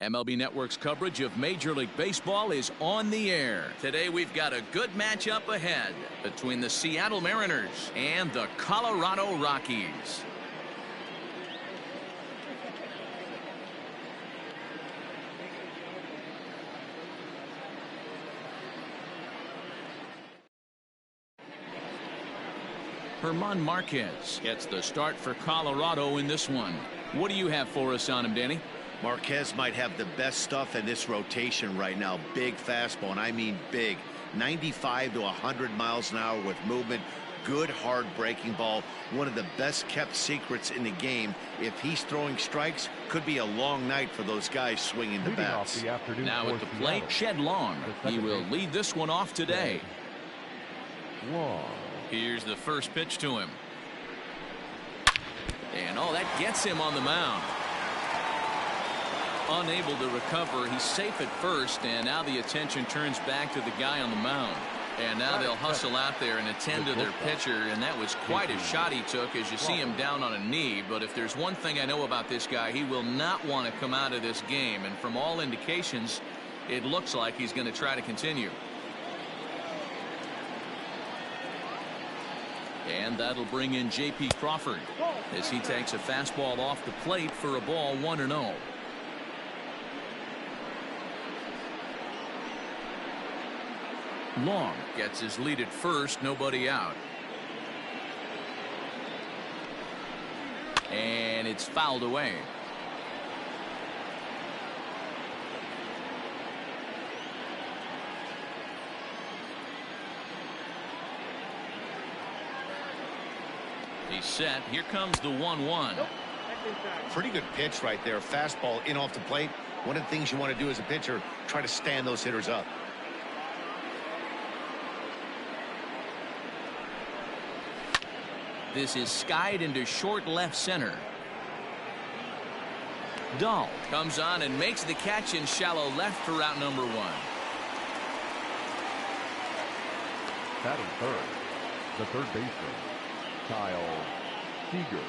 MLB Network's coverage of Major League Baseball is on the air. Today we've got a good matchup ahead between the Seattle Mariners and the Colorado Rockies. German Marquez gets the start for Colorado in this one. What do you have for us on him, Danny? Marquez might have the best stuff in this rotation right now. Big fastball, and I mean big. 95 to 100 miles an hour with movement. Good hard breaking ball. One of the best kept secrets in the game. If he's throwing strikes, could be a long night for those guys swinging the bats. Now at the plate, Shed Long. He will lead this one off today. Here's the first pitch to him. And that gets him on the mound. Unable to recover. He's safe at first, and now the attention turns back to the guy on the mound. And now they'll hustle out there and attend to their pitcher, and that was quite a shot he took as you see him down on a knee. But if there's one thing I know about this guy, he will not want to come out of this game, and from all indications it looks like he's going to try to continue. And that'll bring in J.P. Crawford as he takes a fastball off the plate for a ball 1-0. Long gets his lead at first, nobody out. And it's fouled away. He's set. Here comes the 1-1. Pretty good pitch right there. Fastball in off the plate. One of the things you want to do as a pitcher, try to stand those hitters up. This is skied into short left center. Dahl comes on and makes the catch in shallow left for route number 1. Batting third, the third baseman, Kyle Seager.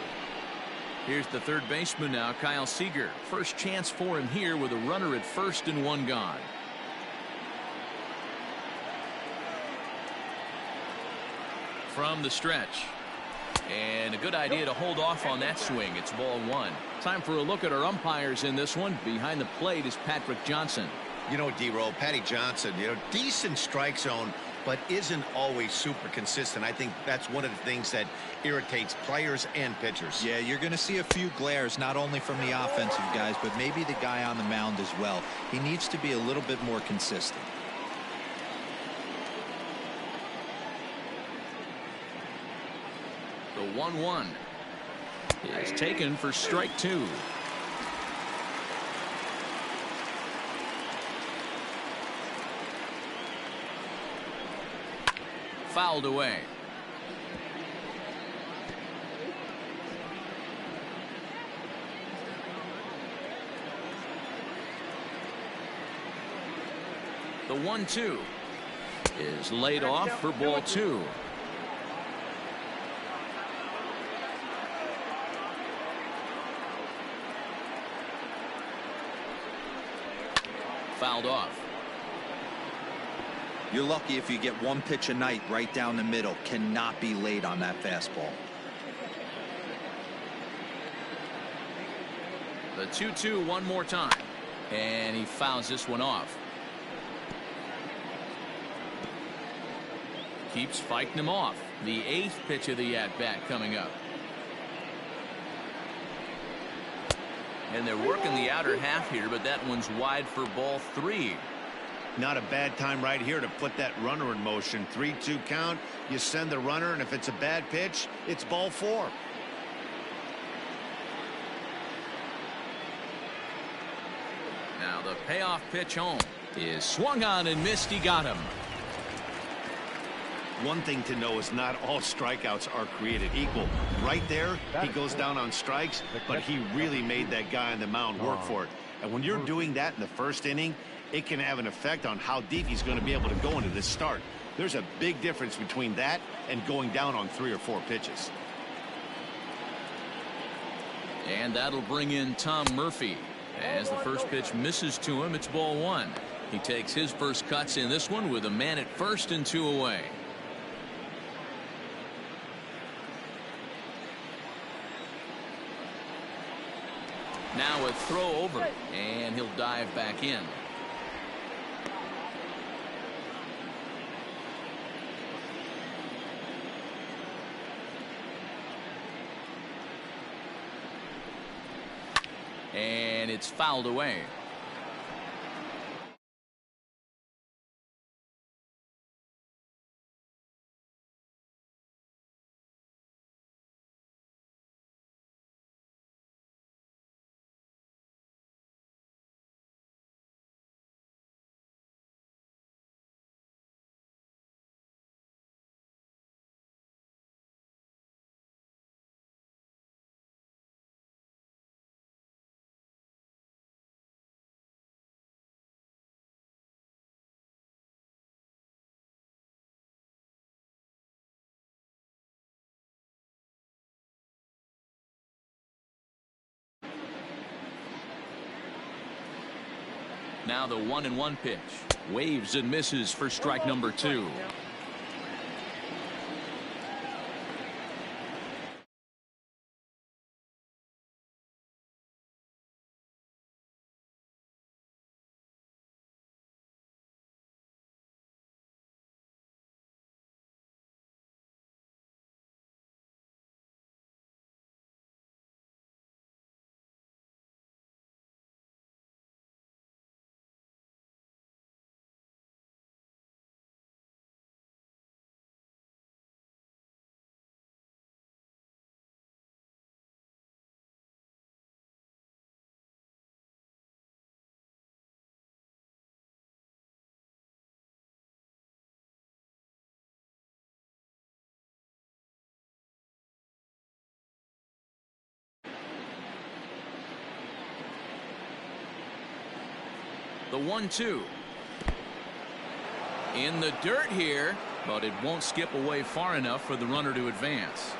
Here's the third baseman now, Kyle Seager. First chance for him here with a runner at first and one gone. From the stretch. And a good idea to hold off on that swing. It's ball 1. Time for a look at our umpires in this one. Behind the plate is Patrick Johnson. You know, D-Roll, Patty Johnson, decent strike zone, but isn't always super consistent. I think that's one of the things that irritates players and pitchers. Yeah, you're going to see a few glares, not only from the offensive guys, but maybe the guy on the mound as well. He needs to be a little bit more consistent. The 1-1 is taken for strike 2. Fouled away. The 1-2 is laid off for ball 2. Fouled off. You're lucky if you get one pitch a night right down the middle. Cannot be late on that fastball. The 2-2 one more time. And he fouls this one off. Keeps fighting him off. The 8th pitch of the at-bat coming up. And they're working the outer half here, but that one's wide for ball 3. Not a bad time right here to put that runner in motion. 3-2 count. You send the runner, and if it's a bad pitch, it's ball 4. Now the payoff pitch home is swung on and missed. He got him. One thing to know is not all strikeouts are created equal. Right there, he goes down on strikes, but he really made that guy on the mound work for it. And when you're doing that in the first inning, it can have an effect on how deep he's going to be able to go into this start. There's a big difference between that and going down on 3 or 4 pitches. And that'll bring in Tom Murphy As the first pitch misses to him, it's ball one. He takes his first cuts in this one with a man at first and 2 away. Now a throw over, and he'll dive back in. And it's fouled away. Now the 1-1 pitch. Waves and misses for strike number 2. The 1-2. In the dirt here, but it won't skip away far enough for the runner to advance.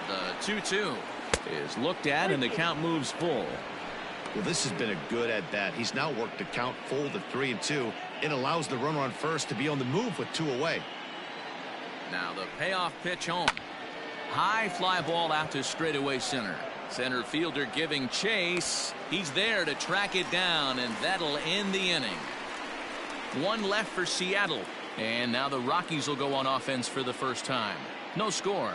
The 2-2 is looked at, and the count moves full. Well, this has been a good at bat. He's now worked the count full to 3-2. It allows the runner on first to be on the move with 2 away. Now the payoff pitch home. High fly ball out to straightaway center. Center fielder giving chase. He's there to track it down, and that'll end the inning. 1 left for Seattle, and now the Rockies will go on offense for the first time. No score.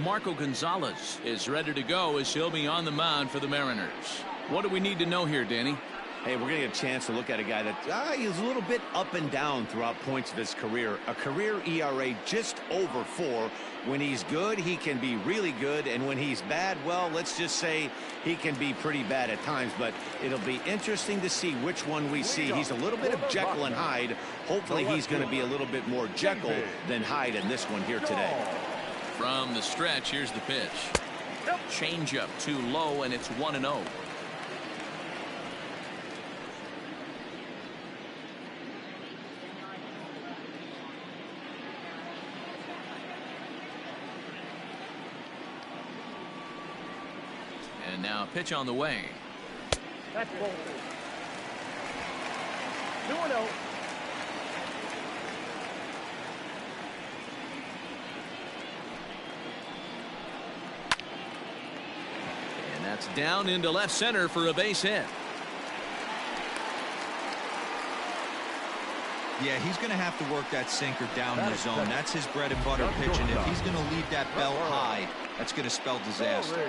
Marco Gonzalez is ready to go as he'll be on the mound for the Mariners. What do we need to know here, Danny? Hey, we're going to get a chance to look at a guy that he's a little bit up and down throughout points of his career. A career ERA just over 4. When he's good, he can be really good. And when he's bad, well, let's just say he can be pretty bad at times. But it'll be interesting to see which one we see. He's a little bit of Jekyll and Hyde. Hopefully he's going to be a little bit more Jekyll than Hyde in this one here today. From the stretch, here's the pitch. Changeup too low, and it's 1-0. And now pitch on the way. That's ball 2-0. And that's down into left center for a base hit. Yeah, he's going to have to work that sinker down in the zone. That's his bread and butter pitch, and if he's going to leave that belt high, that's going to spell disaster.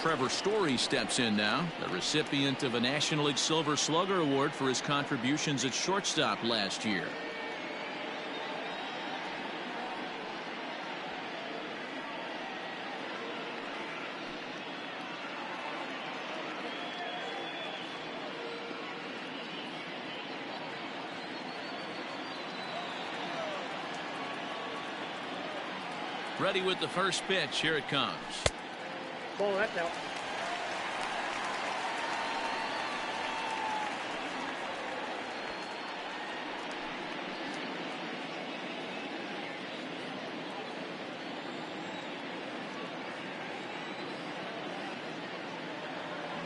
Trevor Story steps in now, the recipient of a National League Silver Slugger Award for his contributions at shortstop last year. Ready with the first pitch. Here it comes. Ball, that's out.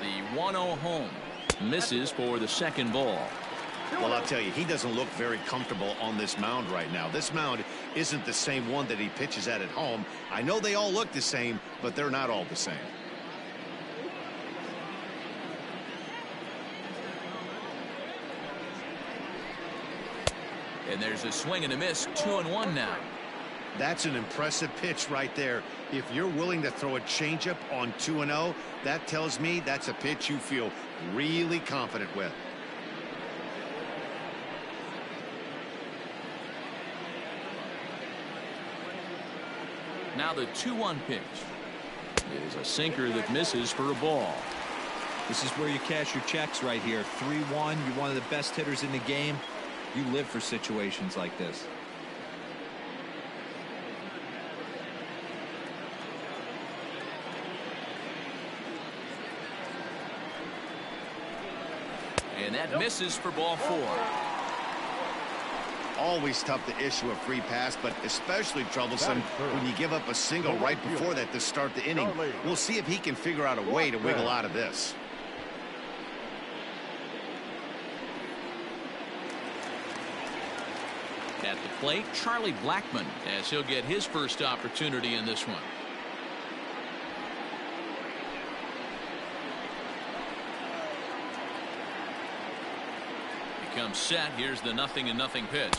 The 1-0 home. Misses for the second ball. Well, I'll tell you, he doesn't look very comfortable on this mound right now. This mound isn't the same one that he pitches at home. I know they all look the same, but they're not all the same. And there's a swing and a miss. 2-1 now. That's an impressive pitch right there. If you're willing to throw a changeup on 2-0, that tells me that's a pitch you feel really confident with. Now the 2-1 pitch. It is a sinker that misses for a ball. This is where you cash your checks right here. 3-1. You're one of the best hitters in the game. You live for situations like this. And that misses for ball 4. Always tough to issue a free pass, but especially troublesome when you give up a single right before that to start the inning. We'll see if he can figure out a way to wiggle out of this. At the plate, Charlie Blackmon, as he'll get his first opportunity in this one. Comes set. Here's the 0-0 pitch.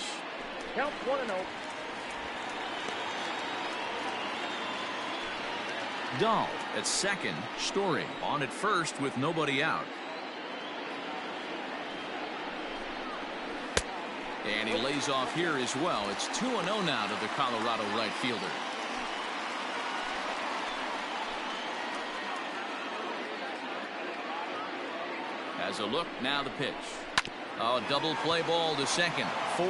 Count 1-0. Dahl at second. Story on at first with nobody out. And he lays off here as well. It's 2-0 now to the Colorado right fielder. Has a look. Now the pitch. Oh, double play ball to second. 4,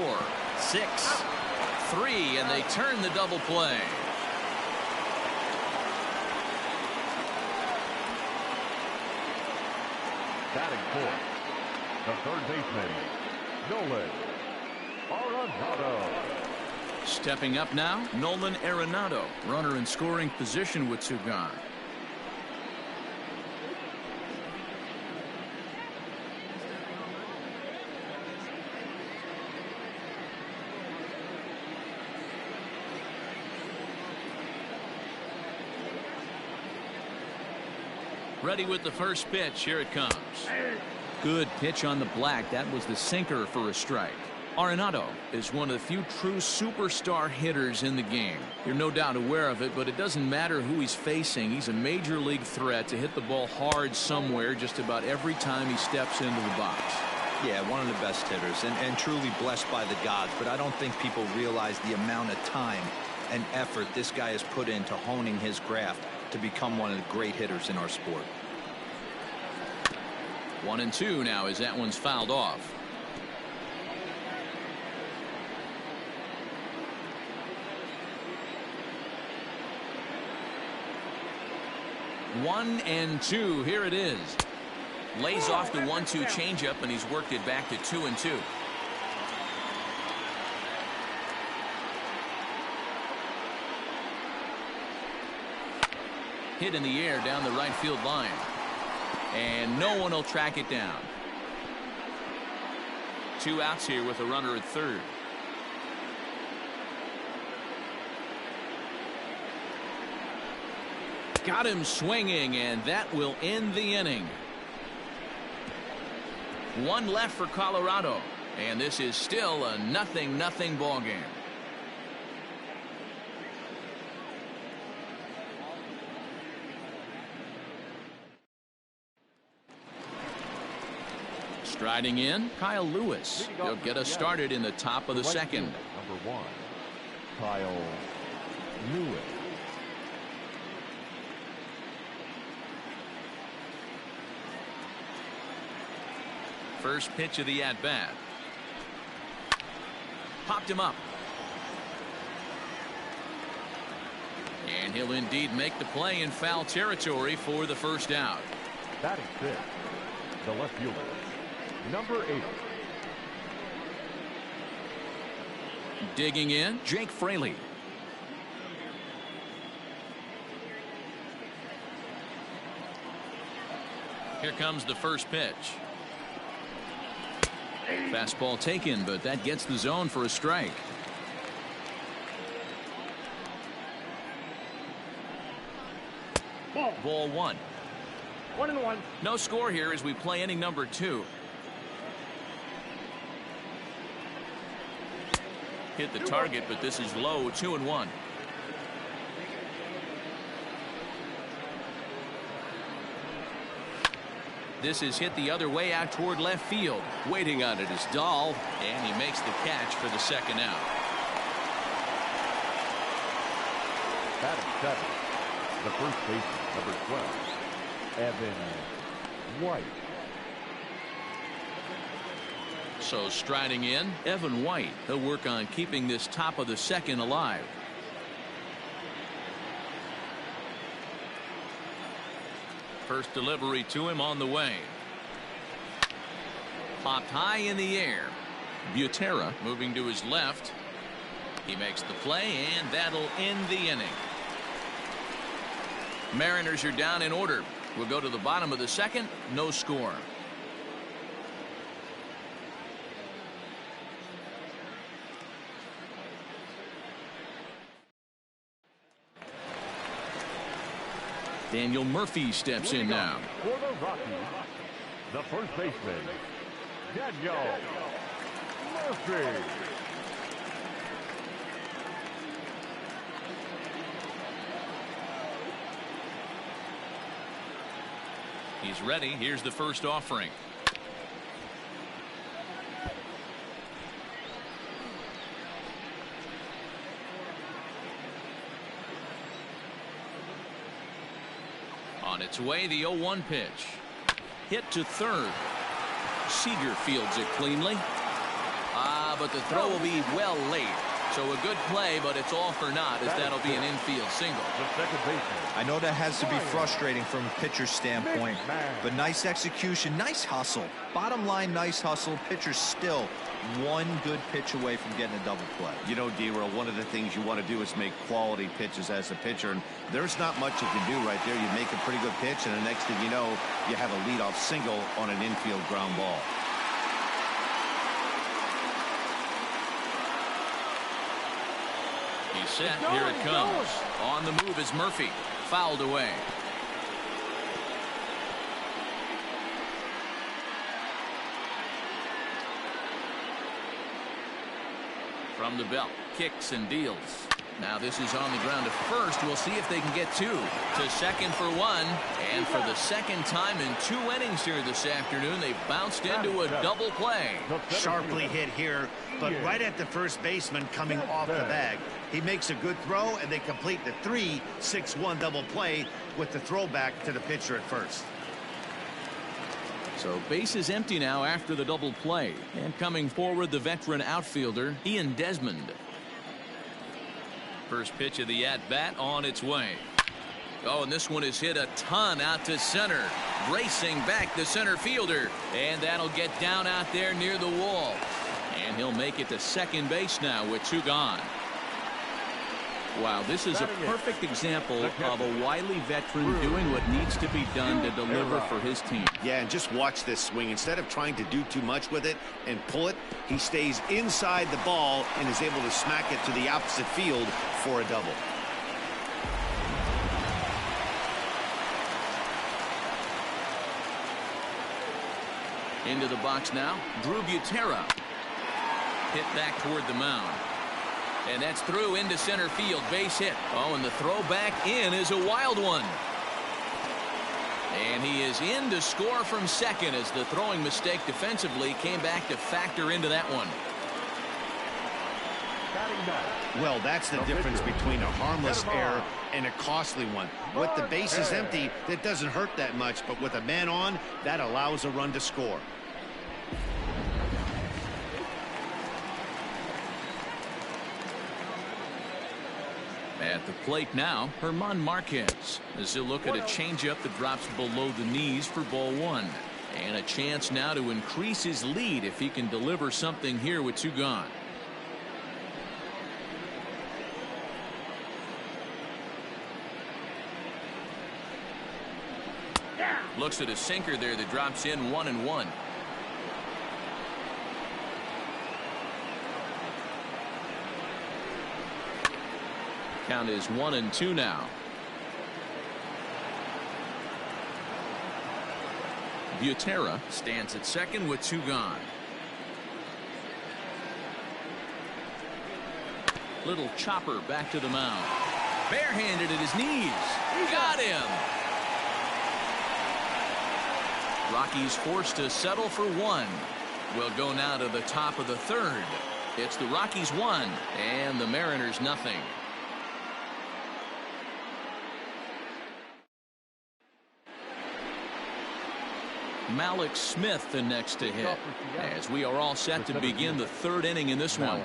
6, 3, and they turn the double play. Batting fourth, the third baseman, Nolan Arenado. Stepping up now, Nolan Arenado, runner in scoring position with two gone. Ready with the first pitch. Here it comes. Good pitch on the black. That was the sinker for a strike. Arenado is one of the few true superstar hitters in the game. You're no doubt aware of it, but it doesn't matter who he's facing. He's a major league threat to hit the ball hard somewhere just about every time he steps into the box. Yeah, one of the best hitters and truly blessed by the gods, but I don't think people realize the amount of time and effort this guy has put into honing his craft to become one of the great hitters in our sport. 1-2 now as that one's fouled off. One and two. Here it is. Lays off the 1-2 changeup, and he's worked it back to 2-2. Hit in the air down the right field line. And no one will track it down. 2 outs here with a runner at third. Got him swinging, and that will end the inning. 1 left for Colorado, and this is still a 0-0 ball game. Striding in, Kyle Lewis. He'll get us started in the top of the second. Number 1, Kyle Lewis. First pitch of the at-bat. Popped him up. And he'll indeed make the play in foul territory for the first out. Batting fifth, the left fielder, number 8. Digging in, Jake Fraley. Here comes the first pitch. Fastball taken, but that gets the zone for a strike. Ball 1. 1-1. No score here as we play inning number 2. Hit the target, but this is low. 2-1. This is hit the other way out toward left field. Waiting on it is Dahl, and he makes the catch for the second out. Batting 7, the first baseman, number 12, Evan White. So striding in, Evan White. He'll work on keeping this top of the second alive. First delivery to him on the way. Popped high in the air. Butera moving to his left. He makes the play, and that'll end the inning. Mariners are down in order. We'll go to the bottom of the second. No score. Daniel Murphy steps in now. For the Rockies, the first baseman, Daniel Murphy. He's ready. Here's the first offering. On its way, the 0-1 pitch. Hit to third. Seager fields it cleanly. But the throw will be well late. So a good play, but it's all for naught, as that'll be an infield single. The second baseman. I know that has to be frustrating from a pitcher's standpoint, but nice execution, nice hustle. Bottom line, nice hustle. Pitcher's still one good pitch away from getting a double play. You know, D-Roll, one of the things you want to do is make quality pitches as a pitcher, and there's not much you can do right there. You make a pretty good pitch, and the next thing you know, you have a leadoff single on an infield ground ball. He's set. Here it comes. On the move is Murphy. Fouled away. From the belt. Kicks and deals. Now this is on the ground to first. We'll see if they can get two. To second for one. And for the second time in 2 innings here this afternoon, they've bounced into a double play. Sharply hit here, but right at the first baseman coming off the bag. He makes a good throw, and they complete the 3-6-1 double play with the throwback to the pitcher at first. So base is empty now after the double play. And coming forward, the veteran outfielder, Ian Desmond. First pitch of the at-bat on its way. Oh, and this one is hit a ton out to center. Racing back the center fielder. And that'll get down out there near the wall. And he'll make it to second base now with 2 gone. Wow, this is a perfect example of a wily veteran doing what needs to be done to deliver for his team. Yeah, and just watch this swing. Instead of trying to do too much with it and pull it, he stays inside the ball and is able to smack it to the opposite field for a double. Into the box now, Drew Butera. Hit back toward the mound. And that's through into center field. Base hit. Oh, and the throw back in is a wild one. And he is in to score from second as the throwing mistake defensively came back to factor into that one. Well, that's the difference between a harmless error and a costly one. With the bases empty, that doesn't hurt that much, but with a man on, that allows a run to score. At the plate now, Herman Marquez, as he'll look at a changeup that drops below the knees for ball one. And a chance now to increase his lead if he can deliver something here with 2 gone. Looks at a sinker there that drops in 1-1. Count is 1-2 now. Butera stands at second with 2 gone. Little chopper back to the mound. Barehanded at his knees. Got him. Rockies forced to settle for 1. We'll go now to the top of the 3rd. It's the Rockies 1 and the Mariners nothing. Malik Smith the next to hit, as we are all set to begin the 3rd inning in this one.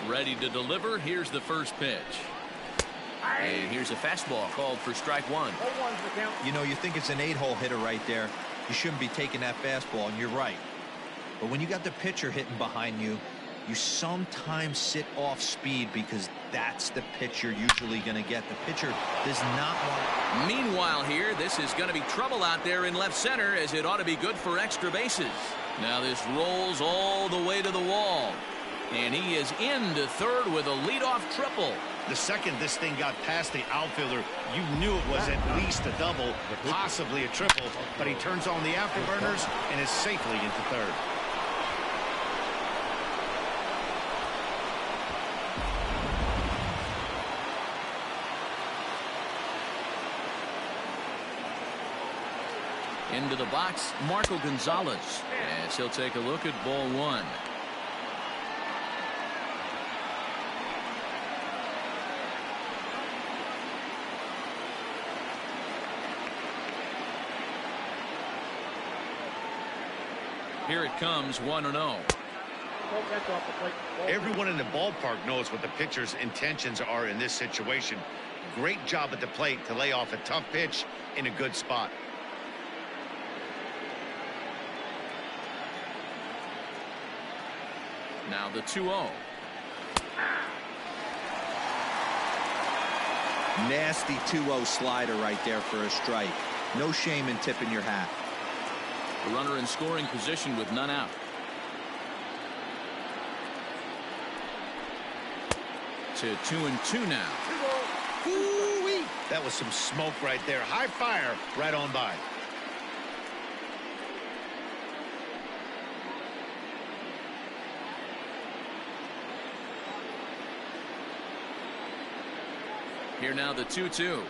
Ready to deliver. Here's the first pitch. And here's a fastball called for strike 1. You know, you think it's an 8-hole hitter right there. You shouldn't be taking that fastball, and you're right. But when you got the pitcher hitting behind you, you sometimes sit off speed because that's the pitch you're usually going to get. The pitcher does not want. Meanwhile here, this is going to be trouble out there in left center, as it ought to be good for extra bases. Now this rolls all the way to the wall. And he is into 3rd with a leadoff triple. The second this thing got past the outfielder, you knew it was at least a double, possibly a triple, but he turns on the afterburners and is safely into 3rd. Into the box, Marco Gonzalez, as he'll take a look at ball 1. Here it comes, 1-0. Everyone in the ballpark knows what the pitcher's intentions are in this situation. Great job at the plate to lay off a tough pitch in a good spot. Now the 2-0. Nasty 2-0 slider right there for a strike. No shame in tipping your hat. The runner in scoring position with none out. To 2-2 now. Ooh-wee. That was some smoke right there. High fire right on by. Here now the 2-2.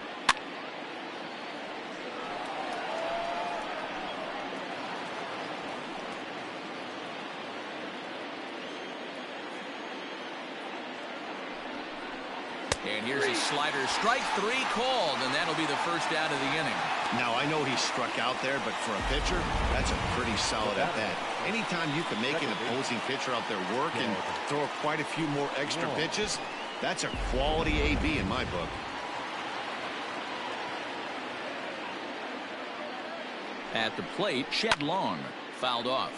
And here's a slider. Strike 3 called, and that'll be the first out of the inning. Now, I know he struck out there, but for a pitcher, that's a pretty solid at bat. Anytime you can make an opposing pitcher out there work and throw quite a few more extra pitches, that's a quality AB in my book. At the plate, Shed Long, fouled off.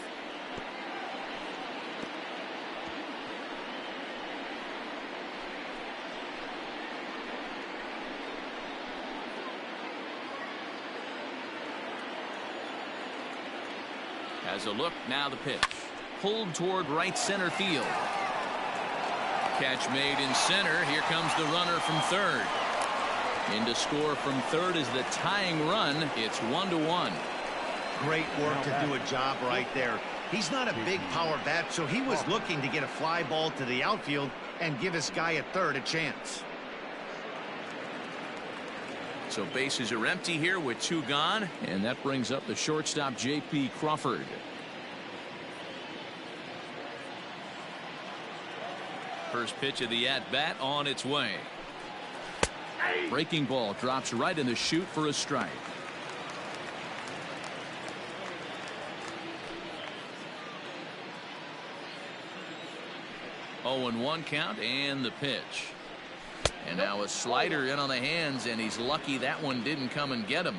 Has a look, now the pitch. Pulled toward right center field. Catch made in center. Here comes the runner from 3rd. In to score from 3rd is the tying run. It's 1-1. Great work to do a job right there. He's not a big power bat, so he was looking to get a fly ball to the outfield and give his guy at 3rd a chance. So bases are empty here with 2 gone, and that brings up the shortstop J.P. Crawford. First pitch of the at-bat on its way. Breaking ball drops right in the chute for a strike. 0-1 count and the pitch. And now a slider in on the hands, and he's lucky that one didn't come and get him.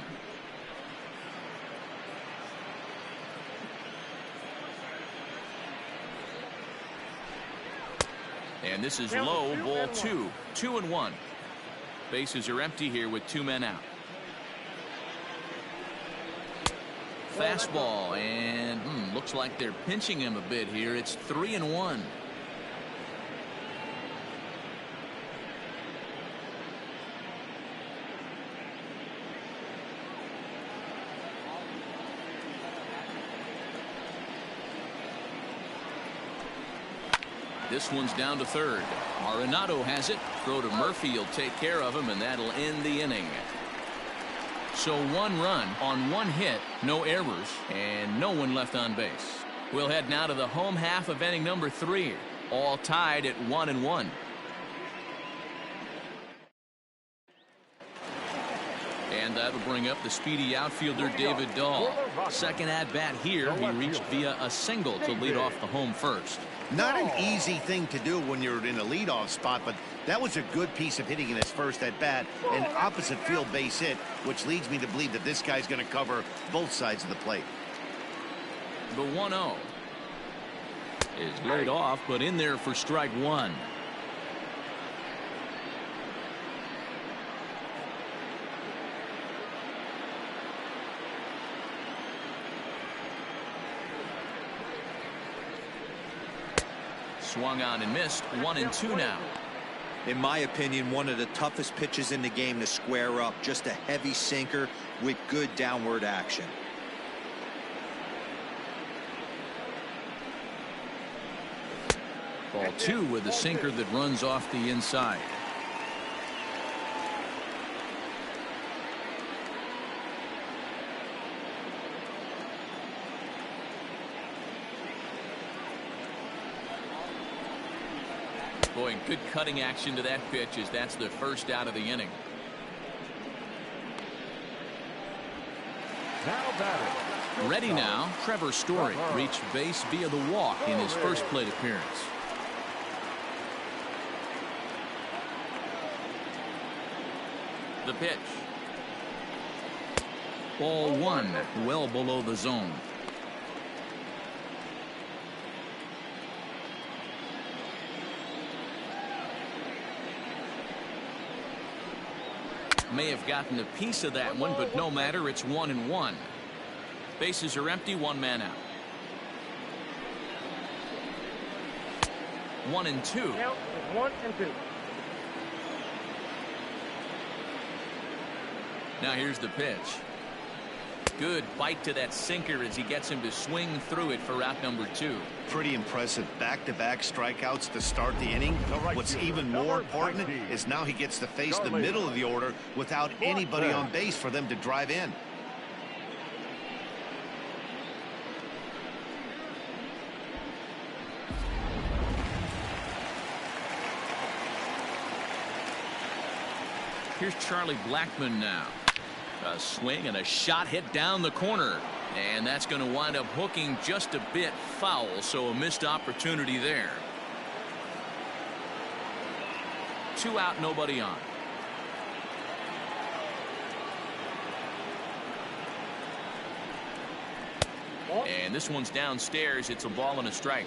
And this is low, ball 2. 2-1. Bases are empty here with 2 men out. Fastball, and looks like they're pinching him a bit here. It's 3-1. This one's down to third. Arenado has it. Throw to Murphy. He'll take care of him, and that'll end the inning. So 1 run on 1 hit, no errors, and no one left on base. We'll head now to the home half of inning number 3. All tied at 1-1. And that'll bring up the speedy outfielder David Dahl. Second at bat here, he reached via a single to lead off the home first. Not an easy thing to do when you're in a leadoff spot, but that was a good piece of hitting in his first at bat, an opposite field base hit, which leads me to believe that this guy's going to cover both sides of the plate. The 1-0 is laid off, but in there for strike 1. Swung on and missed. 1-2 now. In my opinion, one of the toughest pitches in the game to square up. Just a heavy sinker with good downward action. Ball 2 with a sinker that runs off the inside. Boy, good cutting action to that pitch as that's the first out of the inning. Now batting. Ready now, Trevor Story reached base via the walk in his first plate appearance. The pitch. Ball 1, well below the zone. May have gotten a piece of that one, but no matter. It's 1-1. Bases are empty. 1 man out. 1-2. Count is 1-2. Now here's the pitch. Good bite to that sinker as he gets him to swing through it for out number 2. Pretty impressive back-to-back strikeouts to start the inning. What's even more important is now he gets to face the middle of the order without anybody on base for them to drive in. Here's Charlie Blackmon now. A swing and a shot hit down the corner, and that's going to wind up hooking just a bit foul, so a missed opportunity there. 2 out, nobody on. And this one's downstairs. It's a ball and a strike.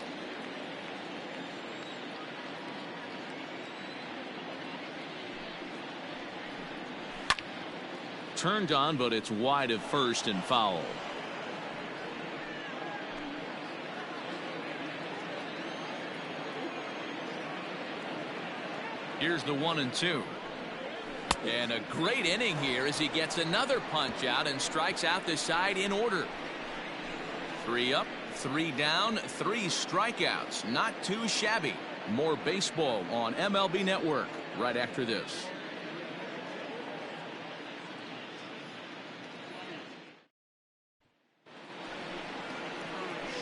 Turned on, but it's wide of first and foul. Here's the 1-2. And a great inning here as he gets another punch out and strikes out the side in order. 3 up, 3 down, 3 strikeouts. Not too shabby. More baseball on MLB Network right after this.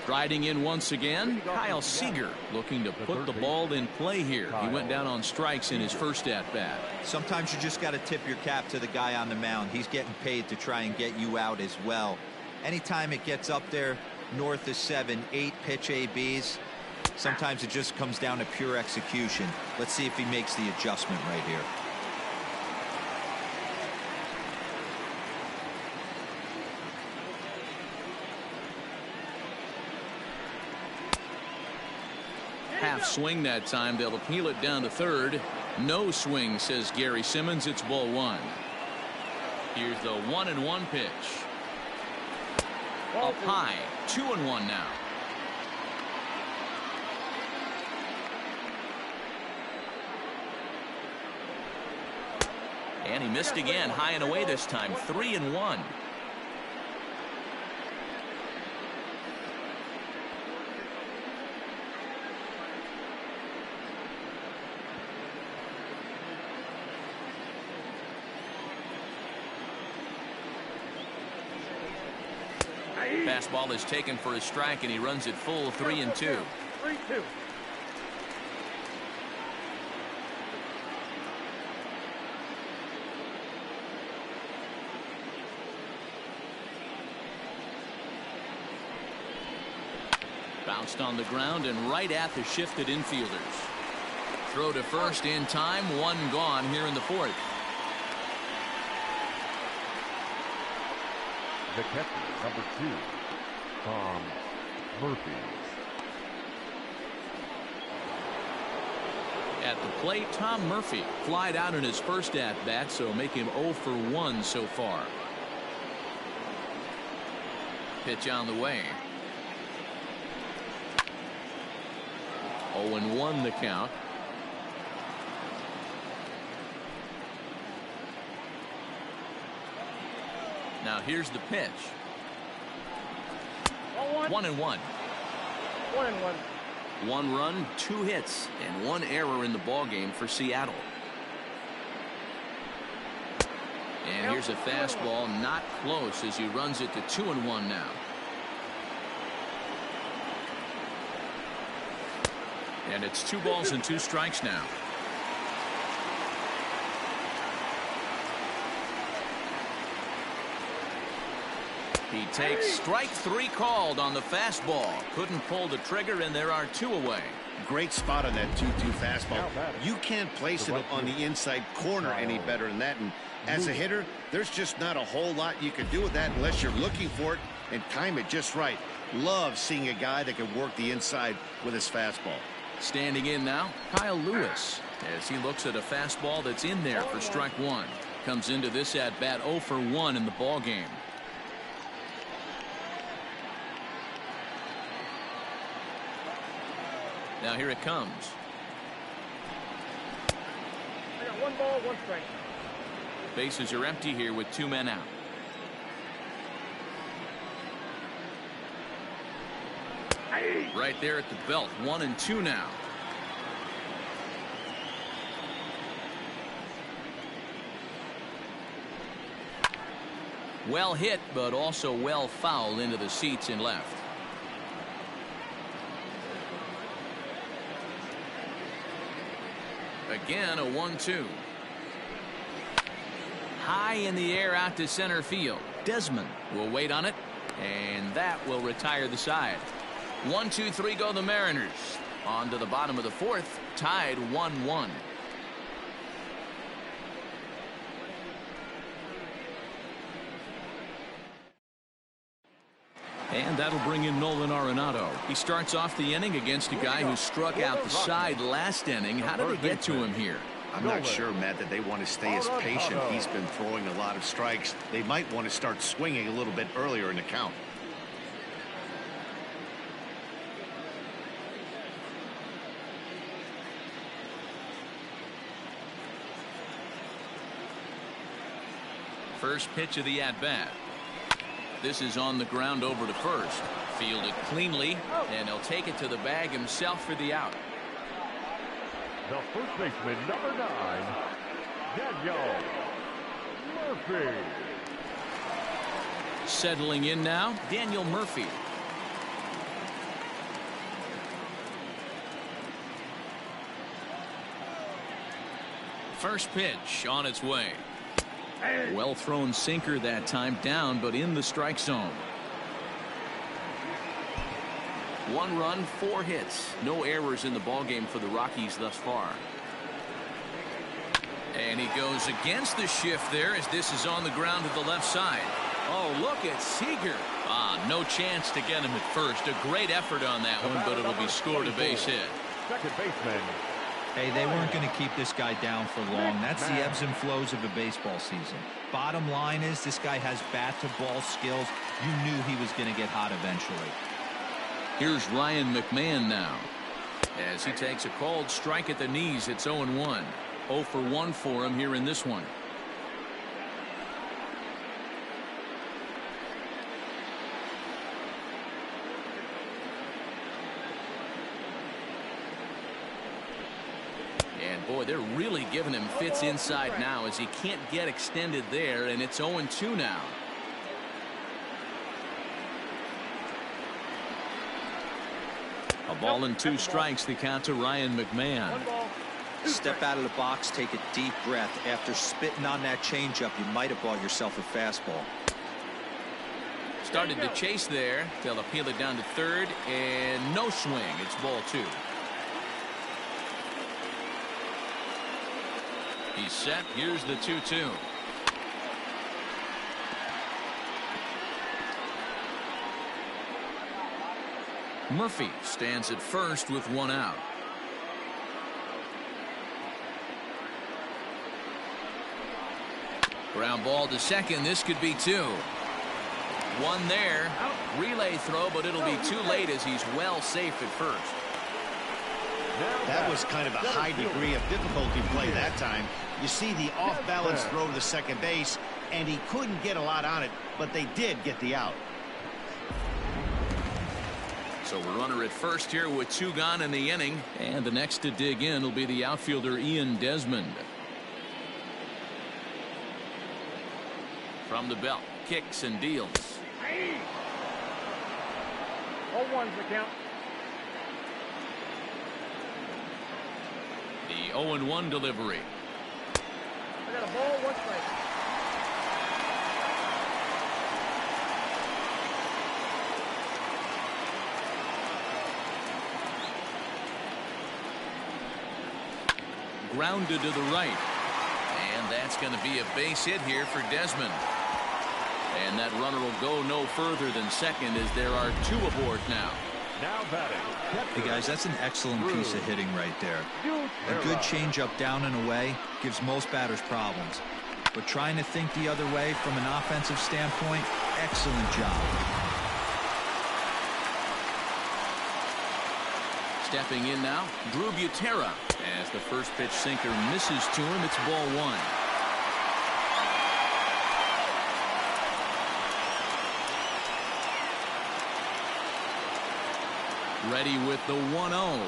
Striding in once again, Kyle Seager looking to put the ball in play here. He went down on strikes in his first at-bat. Sometimes you just got to tip your cap to the guy on the mound. He's getting paid to try and get you out as well. Anytime it gets up there north of 7, 8 pitch ABs, Sometimes it just comes down to pure execution. Let's see if he makes the adjustment right here. Half swing that time. They'll appeal it down to third. No swing, says Gary Simmons. It's ball one. Here's the 1-1 pitch. Up high. 2-1 now. And he missed again, high and away this time. 3-1. Fastball is taken for a strike, and he runs it full 3-2. 3-2. Bounced on the ground and right at the shifted infielders. Throw to first in time. One gone here in the fourth. The catcher, number 2, Tom Murphy. At the plate, Tom Murphy flied out in his first at-bat, so make him 0 for 1 so far. Pitch on the way. 0-1 the count. Now here's the pitch. 1-1. 1-1. 1 run, 2 hits, and 1 error in the ballgame for Seattle. And here's a fastball not close as he runs it to 2-1 now. And it's 2 balls and 2 strikes now. He takes strike 3 called on the fastball. Couldn't pull the trigger, and there are 2 away. Great spot on that 2-2 fastball. You can't place it on the inside corner any better than that. And as a hitter, there's just not a whole lot you can do with that unless you're looking for it and time it just right. Love seeing a guy that can work the inside with his fastball. Standing in now, Kyle Lewis, as he looks at a fastball that's in there for strike 1. Comes into this at-bat 0 for 1 in the ballgame. Now here it comes. I got 1 ball, 1 strike. Bases are empty here with 2 men out. Right there at the belt. 1-2 now. Well hit, but also well fouled into the seats and left. Again, a 1-2. High in the air out to center field. Desmond will wait on it, and that will retire the side. 1-2-3 go the Mariners. On to the bottom of the fourth, tied 1-1. And that'll bring in Nolan Arenado. He starts off the inning against a guy who struck out the side last inning. How did they get to him here? I'm not sure, Matt, that they want to stay as patient. He's been throwing a lot of strikes. They might want to start swinging a little bit earlier in the count. First pitch of the at-bat. This is on the ground over to first. Fielded cleanly, and he'll take it to the bag himself for the out. The first baseman, number 9, Daniel Murphy. Settling in now, Daniel Murphy. First pitch on its way. Well thrown sinker that time, down but in the strike zone. 1 run, 4 hits. No errors in the ballgame for the Rockies thus far. And he goes against the shift there as this is on the ground to the left side. Oh, look at Seager. No chance to get him at first. A great effort on that one, but it'll be scored a base hit. Second baseman. Hey, they weren't going to keep this guy down for long. That's the ebbs and flows of a baseball season. Bottom line is this guy has bat-to-ball skills. You knew he was going to get hot eventually. Here's Ryan McMahon now. As he takes a called strike at the knees, it's 0-1. 0 for 1 for him here in this one. And boy, they're really giving him fits inside now as he can't get extended there, and it's 0-2 now. A ball and 2 strikes, the count to Ryan McMahon. Step out of the box, take a deep breath. After spitting on that changeup, you might have bought yourself a fastball. Started to chase there. They'll appeal it down to third, and no swing. It's ball 2. He's set. Here's the 2-2. Murphy stands at first with 1 out. Ground ball to second. This could be 2. 1 there. Relay throw, but it'll be too late as he's well safe at first. That was kind of a high degree of difficulty play that time. You see the off-balance throw to the second base, and he couldn't get a lot on it, but they did get the out. So a runner at first here with 2 gone in the inning, and the next to dig in will be the outfielder Ian Desmond. From the belt, kicks and deals. 0-1's the count. The 0-1 delivery. I got a ball, 1 strike. Grounded to the right. And that's going to be a base hit here for Desmond. And that runner will go no further than second as there are 2 aboard now. Now batting. Hey, guys, that's an excellent piece of hitting right there. A good changeup down and away gives most batters problems. But trying to think the other way from an offensive standpoint, excellent job. Stepping in now, Drew Butera. As the first pitch sinker misses to him, it's ball 1. Ready with the 1-0.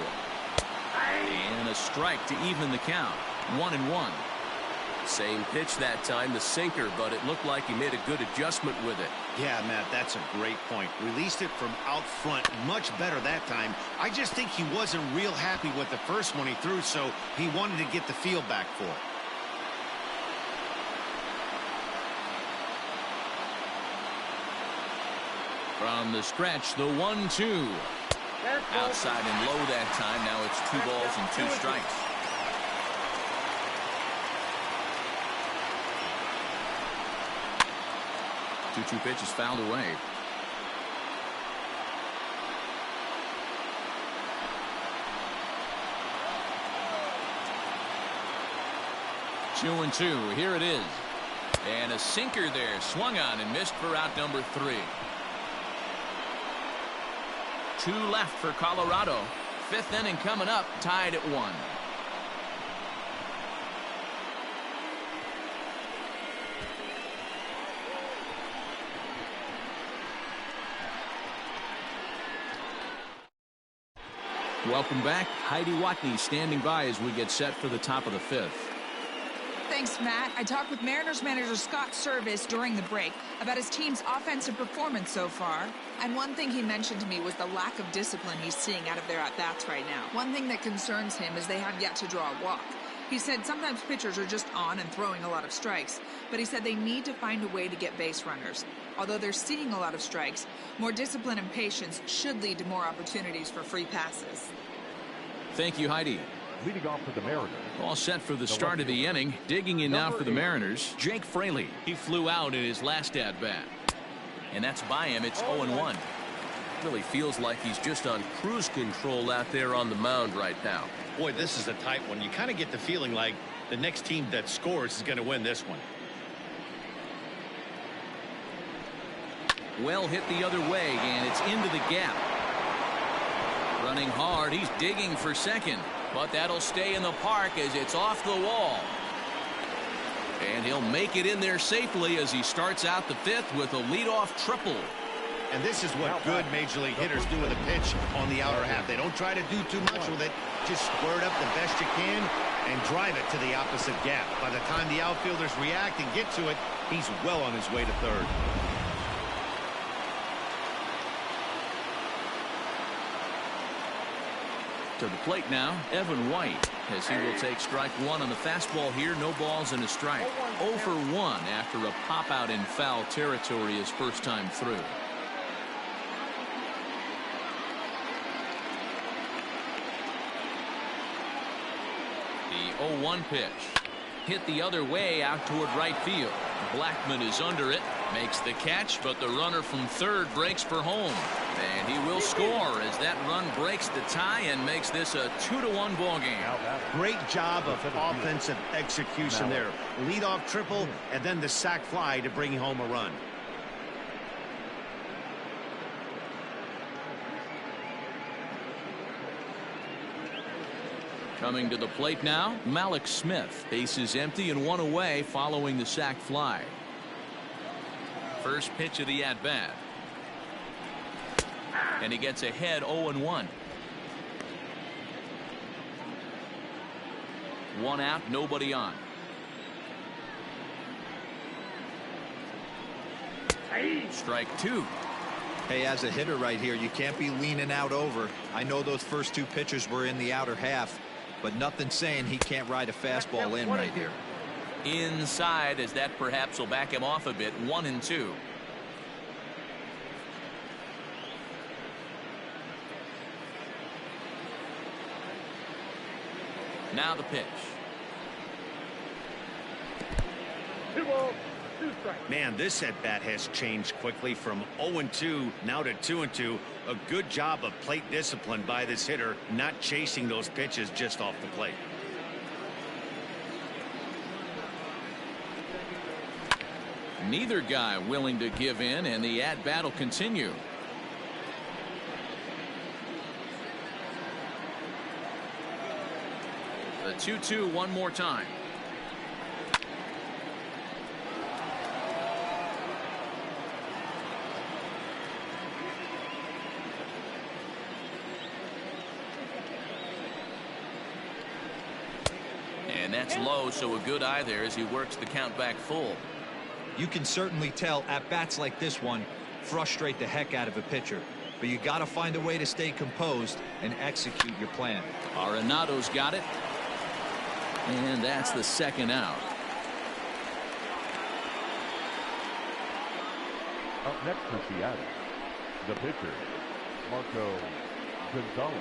And a strike to even the count. 1-1. Same pitch that time, the sinker, but it looked like he made a good adjustment with it. Yeah, Matt, that's a great point. Released it from out front much better that time. I just think he wasn't real happy with the first one he threw, so he wanted to get the feel back for it. From the stretch, the 1-2. Outside and low that time. Now it's 2 balls and 2 strikes. Two pitches fouled away. Two and 2. Here it is. And a sinker there. Swung on and missed for out number 3. 2 left for Colorado. 5th inning coming up, tied at 1. Welcome back. Heidi Watney standing by as we get set for the top of the 5th. Thanks, Matt. I talked with Mariners manager Scott Service during the break about his team's offensive performance so far. And one thing he mentioned to me was the lack of discipline he's seeing out of their at-bats right now. One thing that concerns him is they have yet to draw a walk. He said sometimes pitchers are just on and throwing a lot of strikes, but he said they need to find a way to get base runners. Although they're seeing a lot of strikes, more discipline and patience should lead to more opportunities for free passes. Thank you, Heidi. Leading off for the Mariners. All set for the start of the inning. Digging in now for the Mariners, Jake Fraley. He flew out in his last at-bat. And that's by him. It's 0-1. Really feels like he's just on cruise control out there on the mound right now. Boy, this is a tight one. You kind of get the feeling like the next team that scores is going to win this one. Well hit the other way, and it's into the gap. Running hard, he's digging for second, but that'll stay in the park as it's off the wall. And he'll make it in there safely as he starts out the fifth with a leadoff triple. And this is what good major league hitters do with a pitch on the outer half. They don't try to do too much with it. Just square it up the best you can and drive it to the opposite gap. By the time the outfielders react and get to it, he's well on his way to third. To the plate now, Evan White, as he will take strike one on the fastball here. No balls and a strike. 0 for 1 after a pop out in foul territory his first time through. The 0-1 pitch. Hit the other way out toward right field. Blackman is under it, makes the catch, but the runner from third breaks for home. And he will score as that run breaks the tie and makes this a 2-1 ball game. Great job of offensive execution there. Leadoff triple and then the sac fly to bring home a run. Coming to the plate now, Malik Smith. Base is empty and one away following the sac fly. First pitch of the at-bat. And he gets ahead 0-1. One out, nobody on. Strike two. Hey, as a hitter right here, you can't be leaning out over. I know those first two pitches were in the outer half, but nothing saying he can't ride a fastball in right here. Inside, as that perhaps will back him off a bit. 1-2. Now the pitch. 2 balls, 2 strikes. Man, this at bat has changed quickly from 0-2 now to 2-2. A good job of plate discipline by this hitter, not chasing those pitches just off the plate. Neither guy willing to give in, and the at-bat will continue. The 2-2 one more time. And that's low, so a good eye there as he works the count back full. You can certainly tell at bats like this one frustrate the heck out of a pitcher, but you got to find a way to stay composed and execute your plan. Arenado's got it, and that's the second out. Up next for Seattle, the pitcher, Marco Gonzalez.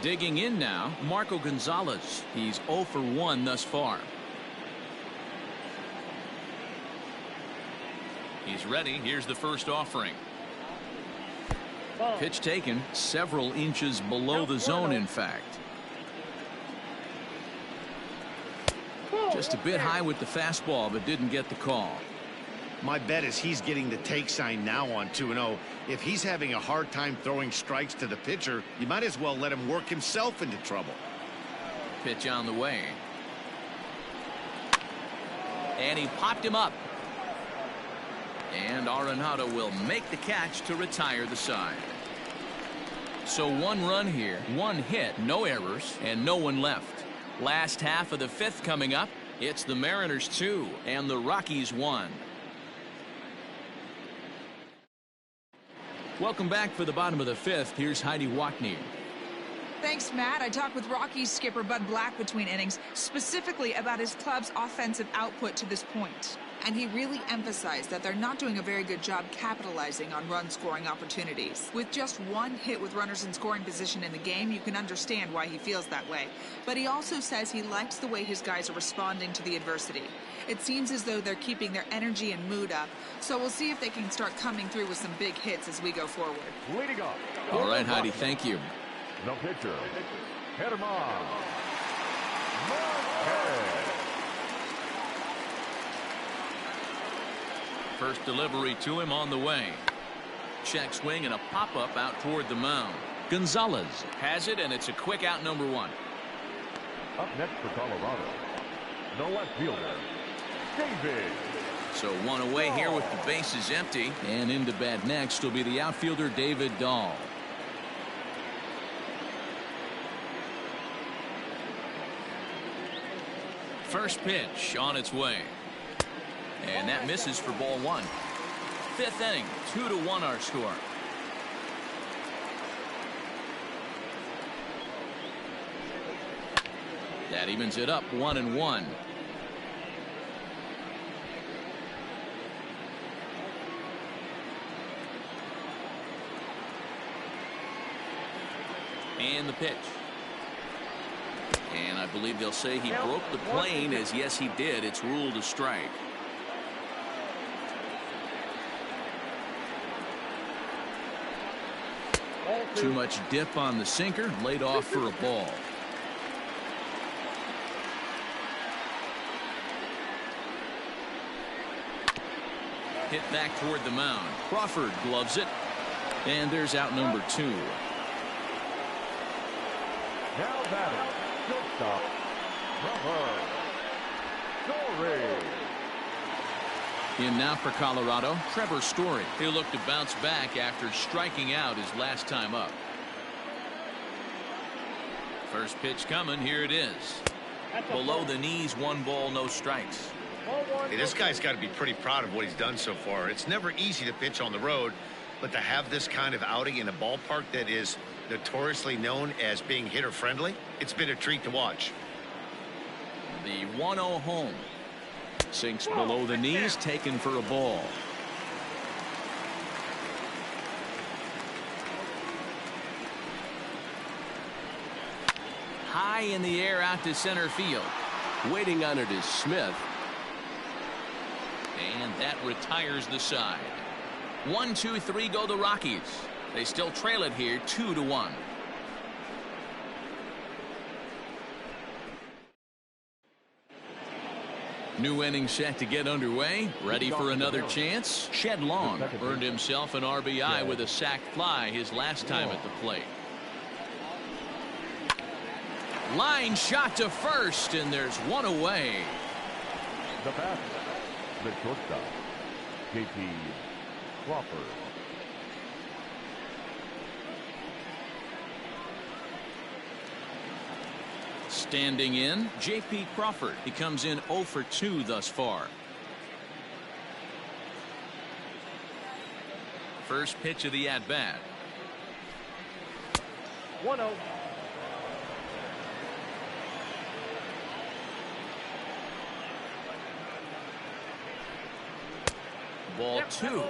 Digging in now, Marco Gonzalez. He's 0 for 1 thus far. He's ready. Here's the first offering. Pitch taken several inches below the zone, in fact. Just a bit high with the fastball, but didn't get the call. My bet is he's getting the take sign now on 2-0. If he's having a hard time throwing strikes to the pitcher, you might as well let him work himself into trouble. Pitch on the way. And he popped him up. And Arenado will make the catch to retire the side. So 1 run here, 1 hit, no errors, and no one left. Last half of the 5th coming up. It's the Mariners 2 and the Rockies 1. Welcome back for the bottom of the 5th. Here's Heidi Watney. Thanks, Matt. I talked with Rockies skipper Bud Black between innings, specifically about his club's offensive output to this point. And he really emphasized that they're not doing a very good job capitalizing on run-scoring opportunities. With just one hit with runners in scoring position in the game, you can understand why he feels that way. But he also says he likes the way his guys are responding to the adversity. It seems as though they're keeping their energy and mood up, so we'll see if they can start coming through with some big hits as we go forward. Leading off. All right, Heidi, thank you. The pitcher, Herman Marquez. First delivery to him on the way. Check swing and a pop-up out toward the mound. Gonzalez has it, and it's a quick out, number 1. Up next for Colorado, the left fielder, David. So 1 away here with the bases empty. And into bat next will be the outfielder David Dahl. First pitch on its way. And that misses for ball 1. 5th inning, 2-1 our score. That evens it up 1-1. And the pitch. And I believe they'll say he broke the plane, as yes he did. It's ruled a strike. Too much dip on the sinker, laid off for a ball. Hit back toward the mound. Crawford gloves it. And there's out number 2. Now batting, shortstop, Crawford. Story. In now for Colorado, Trevor Story. He'll look to bounce back after striking out his last time up. First pitch coming. Here it is. Below the knees, 1 ball, no strikes. Hey, this guy's got to be pretty proud of what he's done so far. It's never easy to pitch on the road, but to have this kind of outing in a ballpark that is notoriously known as being hitter friendly, it's been a treat to watch. The 1-0 home. Sinks below the knees, taken for a ball. High in the air out to center field. Waiting on it is Smith. And that retires the side. 1, 2, 3 go the Rockies. They still trail it here 2-1. New inning set to get underway. Ready for another chance. Shed Long earned himself an RBI with a sac fly his last time at the plate. Line shot to first, and there's 1 away. The batter, the shortstop, J.P. Crawford. Standing in, J.P. Crawford. He comes in 0 for 2 thus far. First pitch of the at-bat. 1-0. Ball 2.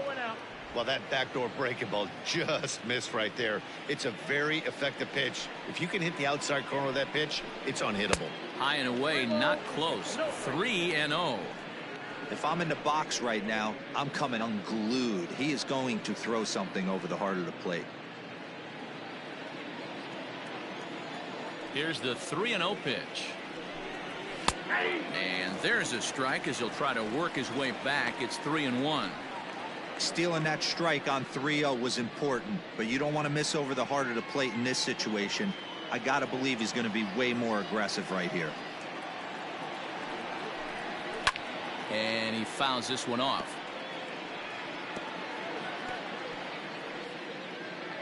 Well, that backdoor breaking ball just missed right there. It's a very effective pitch. If you can hit the outside corner of that pitch, it's unhittable. High and away, not close. 3-0. If I'm in the box right now, I'm coming unglued. He is going to throw something over the heart of the plate. Here's the 3-0 pitch. And there's a strike as he'll try to work his way back. It's 3-1. Stealing that strike on 3-0 was important, but you don't want to miss over the heart of the plate in this situation. I got to believe he's going to be way more aggressive right here. And he fouls this one off.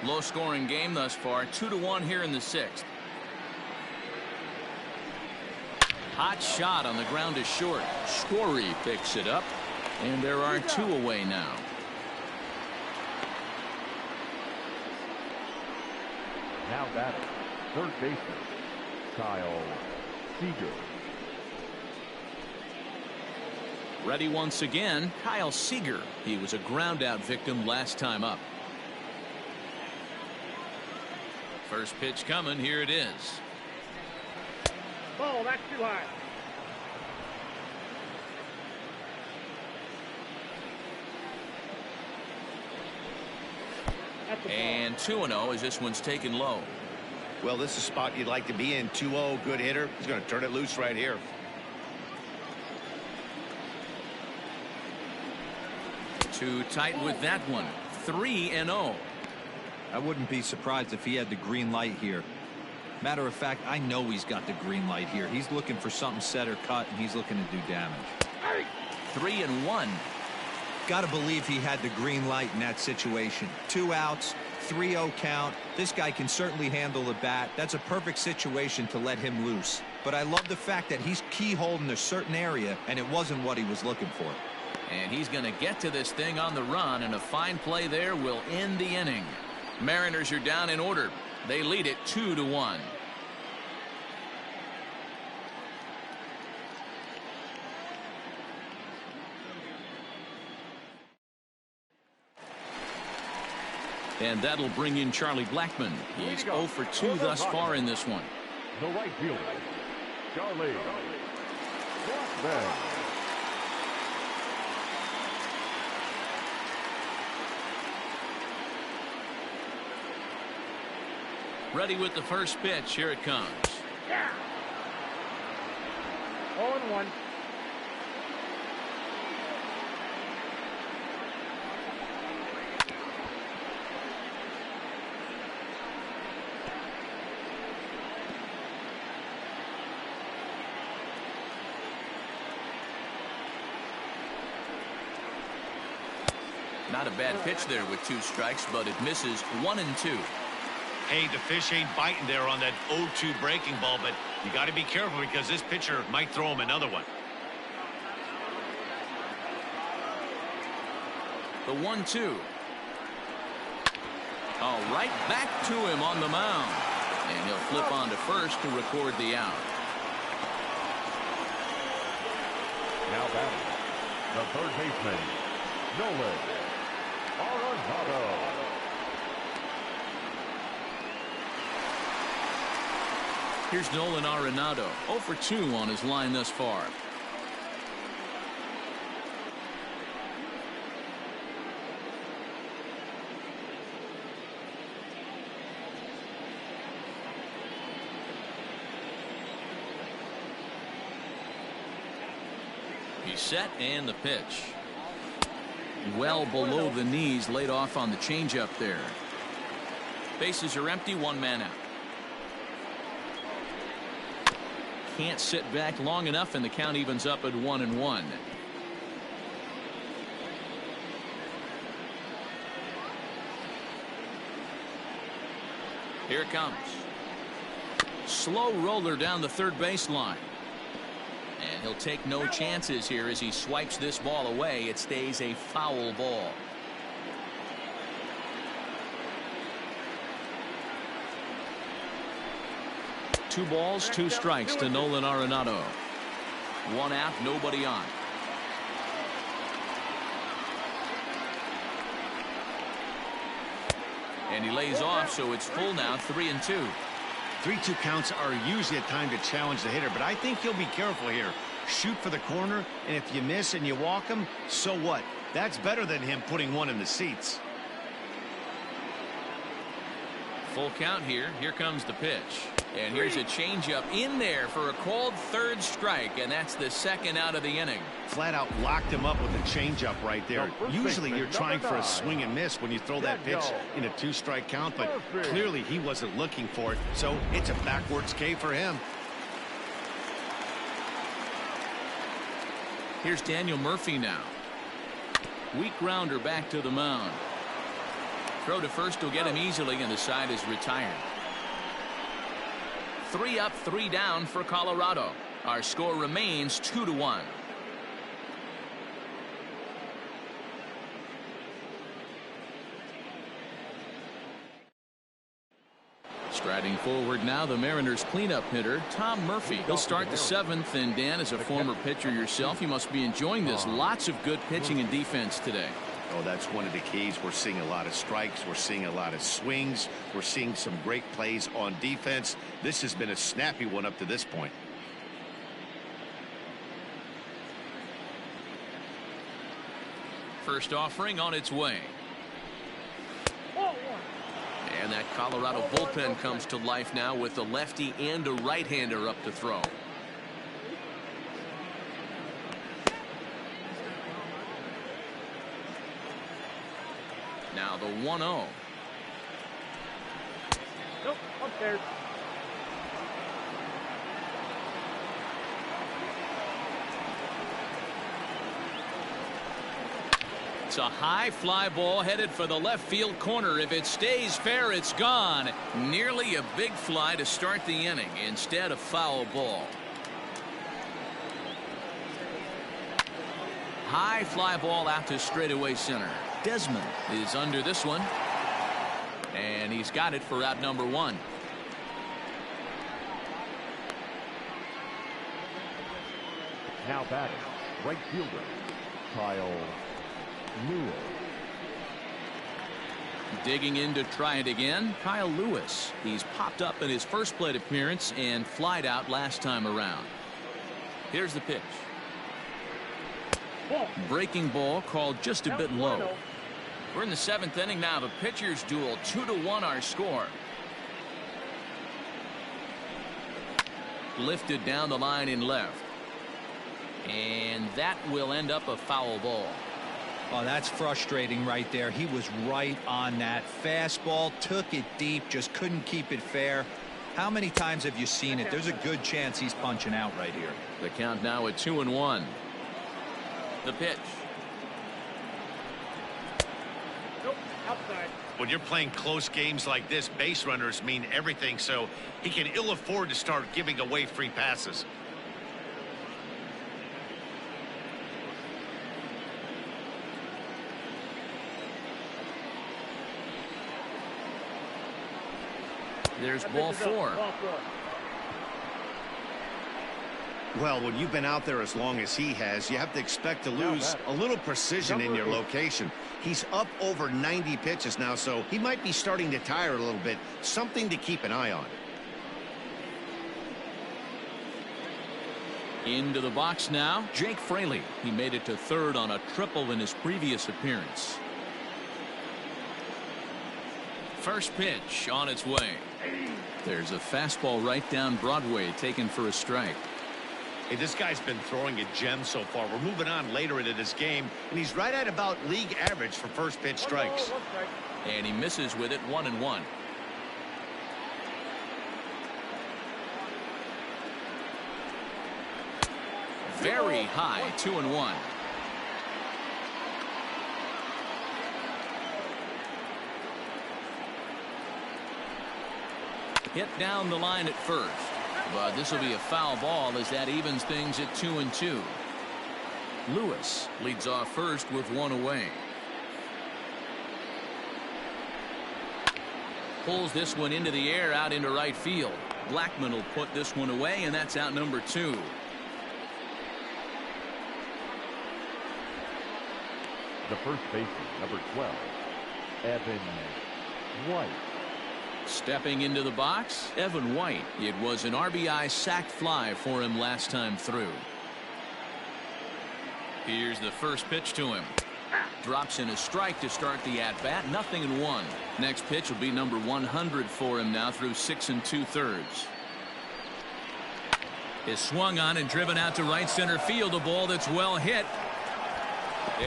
Low scoring game thus far. 2-1 here in the 6th. Hot shot on the ground is short. Story picks it up, and there are 2 away now. Now batting, Third baseman, Kyle Seager. Ready once again, Kyle Seager. He was a ground-out victim last time up. First pitch coming. Here it is. Ball, that's too high. And 2-0 as this one's taken low. Well, this is a spot you'd like to be in. 2-0, good hitter. He's going to turn it loose right here. Too tight with that one. 3-0. I wouldn't be surprised if he had the green light here. Matter of fact, I know he's got the green light here. He's looking for something set or cut, and he's looking to do damage. 3-1. Got to believe he had the green light in that situation. 2 outs, 3-0 count. This guy can certainly handle the bat. That's a perfect situation to let him loose. But I love the fact that he's keyholed in a certain area, and it wasn't what he was looking for. And he's going to get to this thing on the run, and a fine play there will end the inning. Mariners are down in order. They lead it 2-1. And that'll bring in Charlie Blackmon. He's 0 for 2 thus far in this one. The right fielder, Charlie Blackmon. Ready with the first pitch. Here it comes. Yeah. 0-1. Not a bad pitch there with 2 strikes, but it misses 1-2. Hey, the fish ain't biting there on that 0-2 breaking ball, but you got to be careful because this pitcher might throw him another one. The 1-2. All right, back to him on the mound. And he'll flip on to first to record the out. Now batting, the third baseman, Nolan Arenado. Here's Nolan Arenado, 0 for 2 on his line thus far. He's set, and the pitch. Well below the knees, laid off on the changeup there. Bases are empty, 1 man out. Can't sit back long enough, and the count evens up at 1-1. Here it comes. Slow roller down the third baseline. And he'll take no chances here as he swipes this ball away. It stays a foul ball. Two balls, 2 strikes to Nolan Arenado. 1 out, nobody on. And he lays off, so it's full now, 3-2. 3-2 counts are usually a time to challenge the hitter, but I think you'll be careful here. Shoot for the corner, and if you miss and you walk him, so what? That's better than him putting one in the seats. Full count here. Here comes the pitch. And here's a changeup in there for a called 3rd strike, and that's the 2nd out of the inning. Flat out locked him up with a changeup right there. Usually you're trying for a swing and miss when you throw that pitch in a 2-strike count, but clearly he wasn't looking for it, so it's a backwards K for him. Here's Daniel Murphy now. Weak grounder back to the mound. Throw to first will get him easily, and the side is retired. 3 up, 3 down for Colorado. Our score remains 2-1. Striding forward now, the Mariners cleanup hitter, Tom Murphy. He'll start the 7th, and Dan, as a former pitcher yourself, you must be enjoying this. Lots of good pitching and defense today. Oh, that's one of the keys. We're seeing a lot of strikes. We're seeing a lot of swings. We're seeing some great plays on defense. This has been a snappy one up to this point. First offering on its way. And that Colorado bullpen comes to life now with a lefty and a right-hander up to throw. Now the 1-0. Nope, upstairs. It's a high fly ball headed for the left field corner. If it stays fair, it's gone. Nearly a big fly to start the inning. Instead, a foul ball. High fly ball out to straightaway center. Desmond is under this one. And he's got it for out number 1. Now batting, right fielder, Kyle Lewis. Digging in to try it again, Kyle Lewis. He's popped up in his first plate appearance and flied out last time around. Here's the pitch. Breaking ball called just a bit low. We're in the 7th inning now. The pitchers duel, 2-1 our score. Lifted down the line in left. And that will end up a foul ball. Oh, that's frustrating right there. He was right on that. Fastball, took it deep, just couldn't keep it fair. How many times have you seen it? There's a good chance he's punching out right here. The count now at 2-1. The pitch. Nope, outside. When you're playing close games like this, base runners mean everything, so he can ill afford to start giving away free passes. There's ball 4. Well, when you've been out there as long as he has, you have to expect to lose a little precision in your location. He's up over 90 pitches now, so he might be starting to tire a little bit. Something to keep an eye on. Into the box now, Jake Fraley. He made it to 3rd on a triple in his previous appearance. First pitch on its way. There's a fastball right down Broadway taken for a strike. Hey, this guy's been throwing a gem so far. We're moving on later into this game, and he's right at about league average for first pitch strikes. And he misses with it, 1-1. Very high, 2-1. Hit down the line at first. But this will be a foul ball as that evens things at 2-2. Lewis leads off first with 1 away. Pulls this one into the air out into right field. Blackman will put this one away, and that's out number 2. The first baseman, number 12, Evan White. Stepping into the box, Evan White. It was an RBI sac fly for him last time through. Here's the first pitch to him. Drops in a strike to start the at-bat. 0-1. Next pitch will be number 100 for him now through 6 2/3. Is swung on and driven out to right center field. A ball that's well hit.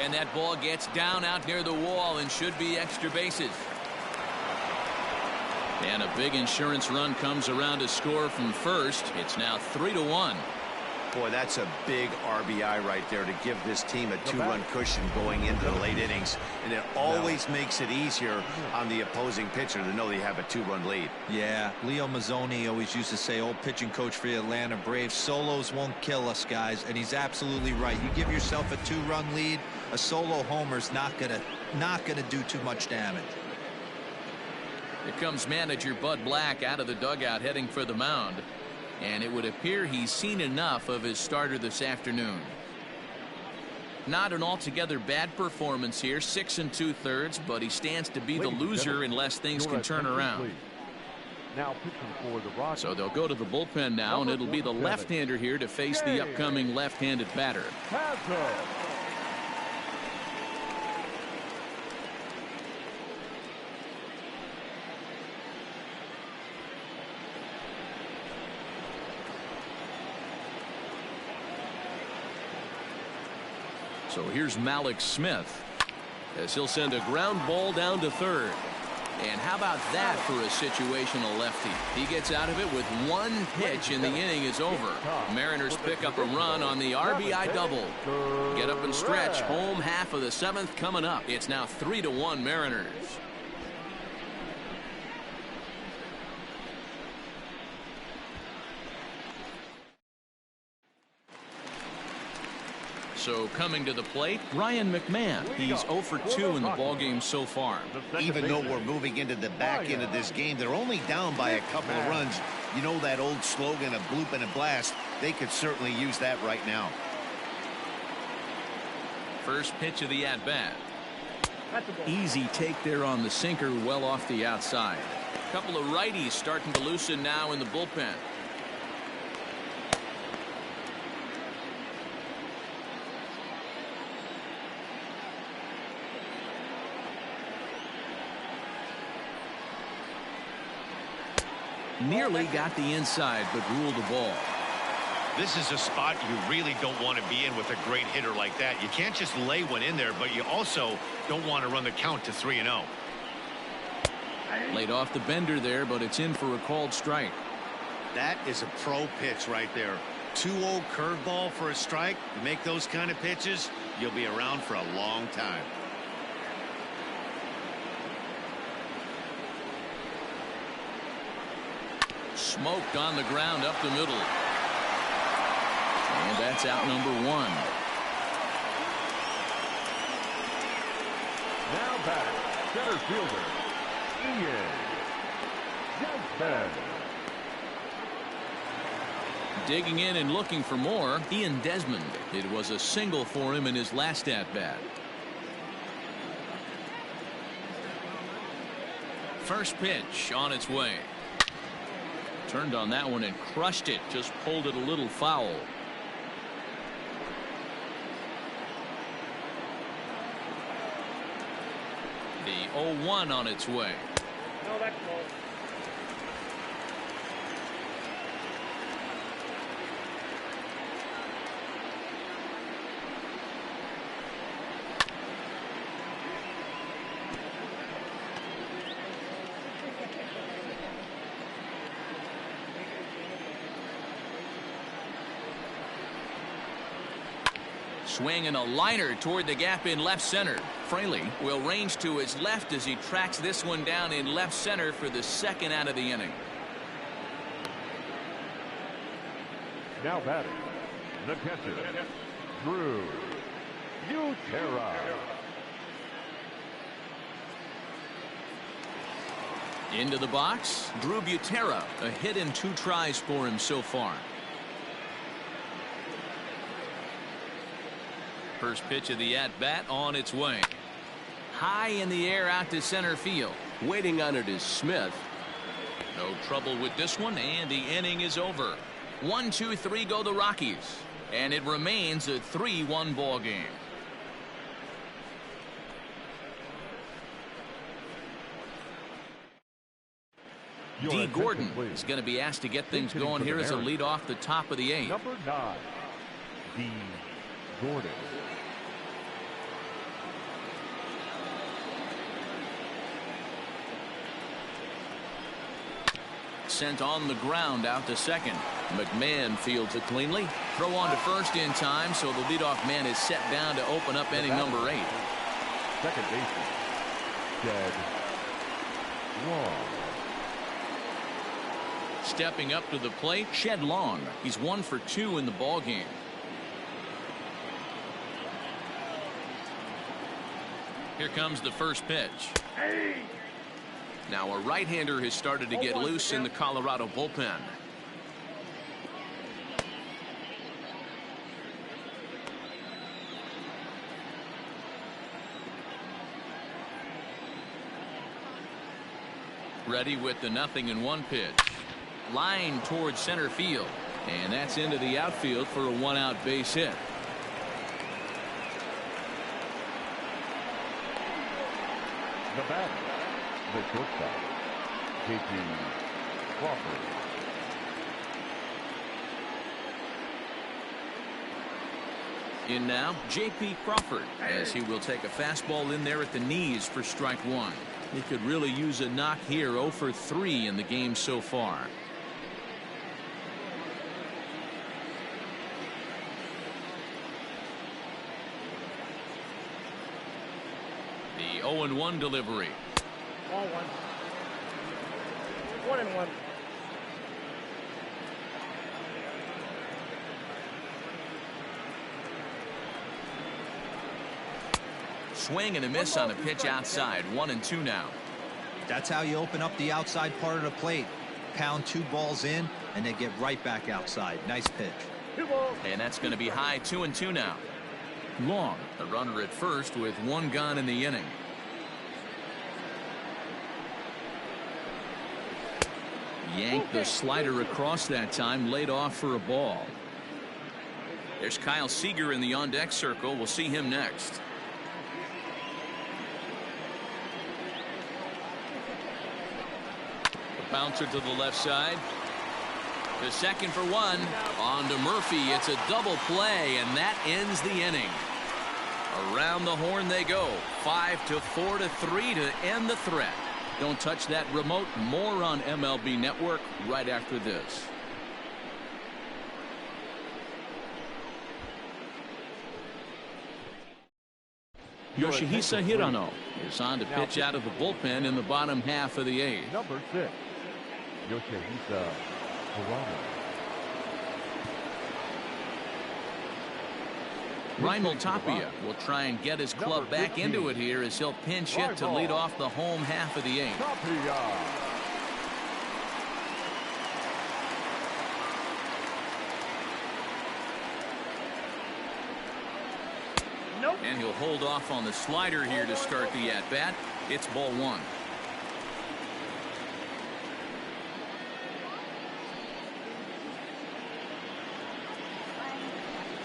And that ball gets down out near the wall and should be extra bases. And a big insurance run comes around to score from first. It's now 3-1. Boy, that's a big RBI right there to give this team a 2-run cushion going into the late innings. And it always makes it easier on the opposing pitcher to know they have a 2-run lead. Yeah, Leo Mazzoni always used to say, old pitching coach for the Atlanta Braves, solos won't kill us, guys. And he's absolutely right. You give yourself a 2-run lead, a solo homer's not gonna do too much damage. Here comes manager Bud Black out of the dugout heading for the mound. And it would appear he's seen enough of his starter this afternoon. Not an altogether bad performance here, 6 2/3, but he stands to be the loser unless things can turn around. Now pitching for the Rockies. So they'll go to the bullpen now, and it'll be the left-hander here to face the upcoming left-handed batter. So here's Malik Smith as he'll send a ground ball down to third. And how about that for a situational lefty? He gets out of it with one pitch and the inning is over. Mariners pick up a run on the RBI double. Get up and stretch. Home half of the 7th coming up. It's now 3-1 Mariners. So coming to the plate, Ryan McMahon. He's 0 for 2 in the ballgame so far. Even though we're moving into the back end of this game, they're only down by a couple of runs. You know that old slogan, a bloop and a blast. They could certainly use that right now. First pitch of the at-bat. Easy take there on the sinker, well off the outside. A couple of righties starting to loosen now in the bullpen. Nearly got the inside, but ruled the ball. This is a spot you really don't want to be in with a great hitter like that. You can't just lay one in there, but you also don't want to run the count to 3-0. Laid off the bender there, but it's in for a called strike. That is a pro pitch right there. 2-0 curveball for a strike. You make those kind of pitches, you'll be around for a long time. Smoked on the ground up the middle. And that's out number 1. Now batting, center fielder, Ian Desmond. Digging in and looking for more, Ian Desmond. It was a single for him in his last at-bat. First pitch on its way. Turned on that one and crushed it. Just pulled it a little foul. The 0-1 on its way. No, that's close. Swinging a liner toward the gap in left center. Fraley will range to his left as he tracks this one down in left center for the second out of the inning. Now batting, the catcher, Drew Butera. Into the box, Drew Butera. A hit in 2 tries for him so far. First pitch of the at-bat on its way. High in the air out to center field. Waiting on it is Smith. No trouble with this one, and the inning is over. 1-2-3 go the Rockies, and it remains a 3-1 ball game. D. Gordon is going to be asked to get things going here as a lead off the top of the 8th. Number 9, D. Gordon. Sent on the ground out to second. McMahon fields it cleanly. Throw on to first in time, so the leadoff man is set down to open up inning number 8. Second baseman, Dead Long. Stepping up to the plate, Shed Long. He's 1 for 2 in the ball game. Here comes the first pitch. Now a right-hander has started to get loose in the Colorado bullpen. Ready with the 0-1 pitch. Line towards center field. And that's into the outfield for a 1-out base hit. The batter, the shortstop, J.P. Crawford. In now, J.P. Crawford, as he will take a fastball in there at the knees for strike one. He could really use a knock here. 0 for 3 in the game so far. The 0-1 delivery. Ball 1. 1-1. Swing and a miss on a pitch outside. 1-2 now. That's how you open up the outside part of the plate. Pound 2 balls in and then get right back outside. Nice pitch. 2 balls. And that's going to be high. 2-2 now. Long, the runner at first with 1 gone in the inning. Yanked the slider across that time, laid off for a ball. There's Kyle Seager in the on-deck circle. We'll see him next. The bouncer to the left side. The second for 1. On to Murphy. It's a double play, and that ends the inning. Around the horn they go. 5-4 to 3 to end the threat. Don't touch that remote. More on MLB Network right after this. Yoshihisa Hirano is on to pitch out of the bullpen in the bottom half of the 8th. Number 6, Yoshihisa Hirano. Raimel Tapia will try and get his club back into it here as he'll pinch hit to lead off the home half of the 8th. Tapia. Nope. And he'll hold off on the slider here to start the at-bat. It's ball 1.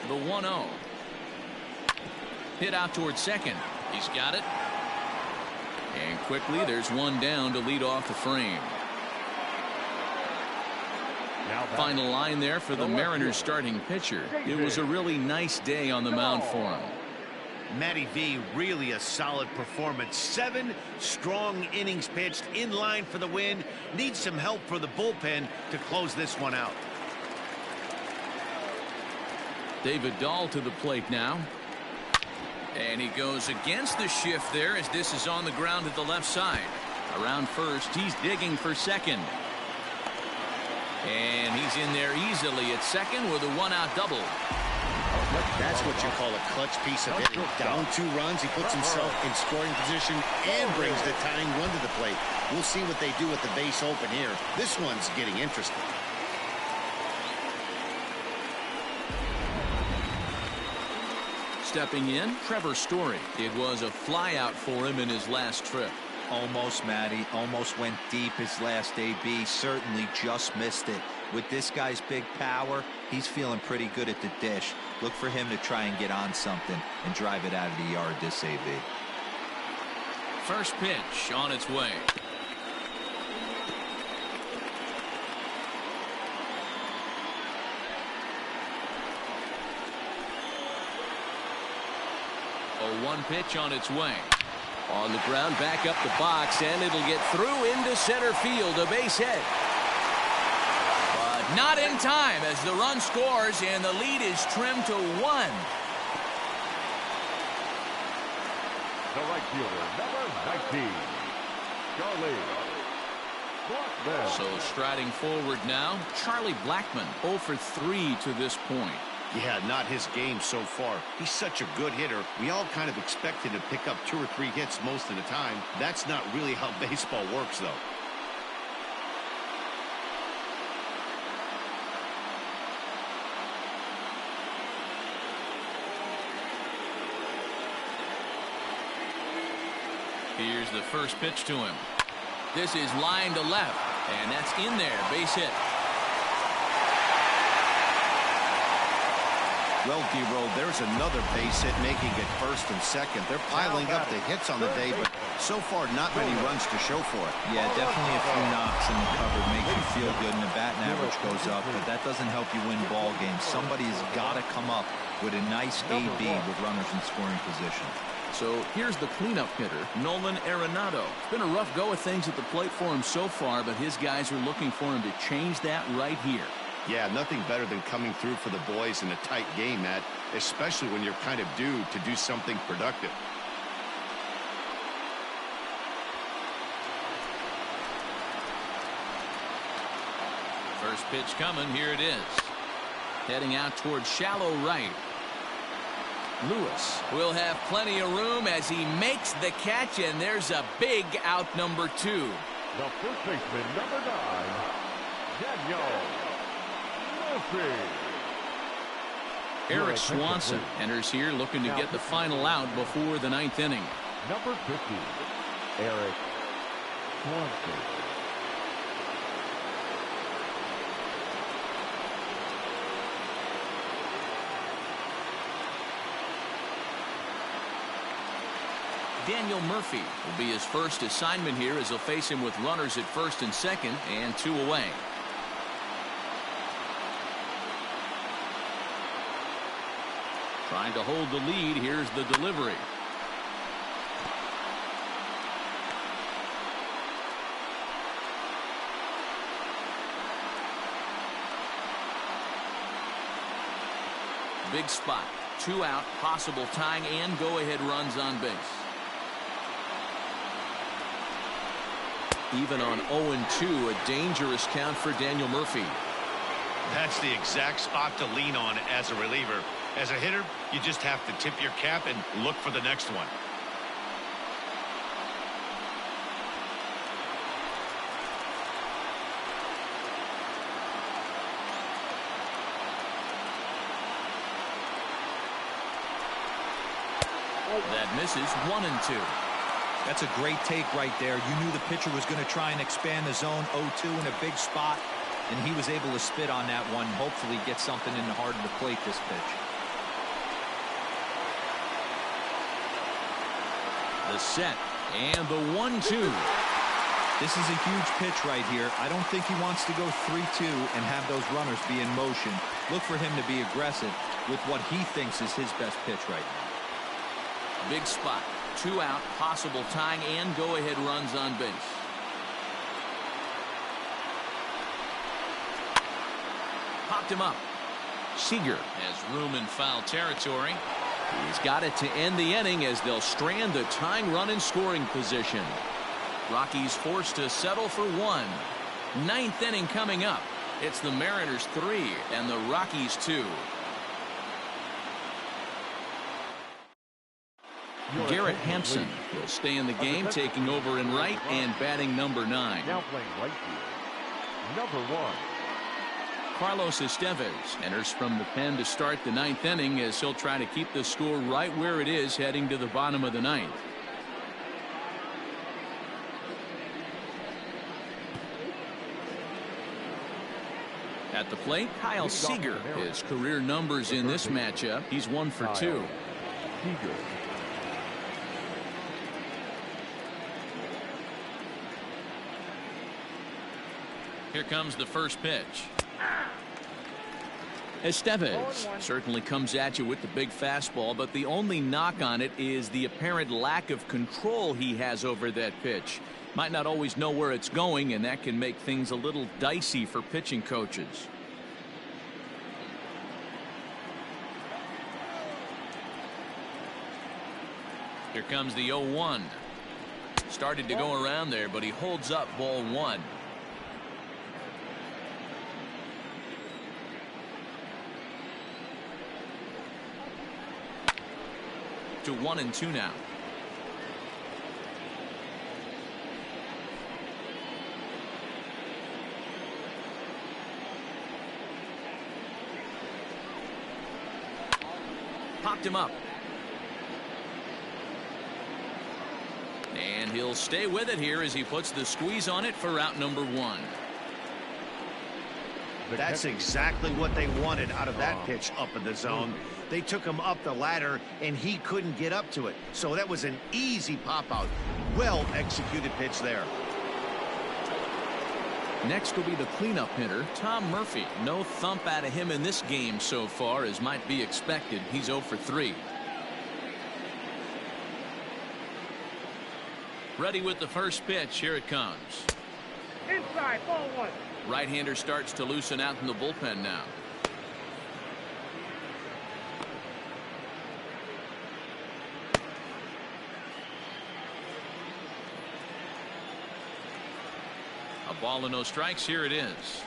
The 1-0. Hit out towards second. He's got it. And quickly there's 1 down to lead off the frame. Final line there for the Mariners starting pitcher. It was a really nice day on the mound for him. Matty V, really a solid performance. 7 strong innings pitched, in line for the win. Needs some help for the bullpen to close this one out. David Dahl to the plate now. And he goes against the shift there as this is on the ground at the left side. Around first, he's digging for second. And he's in there easily at second with a 1-out double. That's what you call a clutch piece of hitting. Down 2 runs, he puts himself in scoring position and brings the tying run to the plate. We'll see what they do with the base open here. This one's getting interesting. Stepping in, Trevor Story. It was a flyout for him in his last trip. Almost, Matty. Almost went deep his last AB. Certainly just missed it. With this guy's big power, he's feeling pretty good at the dish. Look for him to try and get on something and drive it out of the yard this AB. First pitch on its way. A 1 pitch on its way. On the ground, back up the box, and it'll get through into center field. A base hit. But not in time as the run scores, and the lead is trimmed to 1. The right fielder, number 19, Charlie Blackmon. So striding forward now, Charlie Blackmon 0 for 3 to this point. Yeah, not his game so far. He's such a good hitter. We all kind of expect him to pick up 2 or 3 hits most of the time. That's not really how baseball works, though. Here's the first pitch to him. This is line to left, and that's in there. Base hit. Well, D-Roll, there's another base hit making it first and second. They're piling up the hits on the day, but so far not many runs to show for it. Yeah, definitely a few knocks in the cover makes you feel good, and the batting average goes up, but that doesn't help you win ball games. Somebody's got to come up with a nice AB with runners in scoring position. So here's the cleanup hitter, Nolan Arenado. It's been a rough go of things at the plate for him so far, but his guys are looking for him to change that right here. Yeah, nothing better than coming through for the boys in a tight game, Matt, especially when you're kind of due to do something productive. First pitch coming. Here it is. Heading out towards shallow right. Lewis will have plenty of room as he makes the catch, and there's a big out, number 2. The first baseman, number 9, Daniel Murphy. Eric Swanson enters here looking to get the final out before the 9th inning. Number 50, Eric Swanson. Daniel Murphy will be his first assignment here as he'll face him with runners at first and second and 2 away. Trying to hold the lead. Here's the delivery. Big spot. 2 out, possible tying and go-ahead runs on base. Even on 0-2, a dangerous count for Daniel Murphy. That's the exact spot to lean on as a reliever. As a hitter, you just have to tip your cap and look for the next one. That misses. 1-2. That's a great take right there. You knew the pitcher was going to try and expand the zone. 0-2 in a big spot, and he was able to spit on that one. Hopefully get something in the heart of the plate this pitch. The set and the 1-2. This is a huge pitch right here. I don't think he wants to go 3-2 and have those runners be in motion. Look for him to be aggressive with what he thinks is his best pitch right now. Big spot. 2 out, possible tying and go-ahead runs on base. Popped him up. Seager has room in foul territory. He's got it to end the inning as they'll strand the tying run in scoring position. Rockies forced to settle for 1. 9th inning coming up. It's the Mariners 3 and the Rockies 2. Garrett Hampson will stay in the game, taking over in right and batting number 9. Now playing right field, number 1. Carlos Estevez enters from the pen to start the 9th inning as he'll try to keep the score right where it is heading to the bottom of the 9th. At the plate, Kyle Seager. His career numbers in this matchup, he's 1 for 2. Seager. Here comes the first pitch. Estevez certainly comes at you with the big fastball, but the only knock on it is the apparent lack of control he has over that pitch. Might not always know where it's going, and that can make things a little dicey for pitching coaches. Here comes the 0-1. Started to go around there, but he holds up ball 1. to 1-2 now. Popped him up. And he'll stay with it here as he puts the squeeze on it for out number 1. That's exactly what they wanted out of that pitch up in the zone. They took him up the ladder, and he couldn't get up to it. So that was an easy pop-out. Well-executed pitch there. Next will be the cleanup hitter, Tom Murphy. No thump out of him in this game so far, as might be expected. He's 0 for 3. Ready with the first pitch. Here it comes. Inside, ball 1. Right-hander starts to loosen out in the bullpen now. A ball and no strikes. Here it is.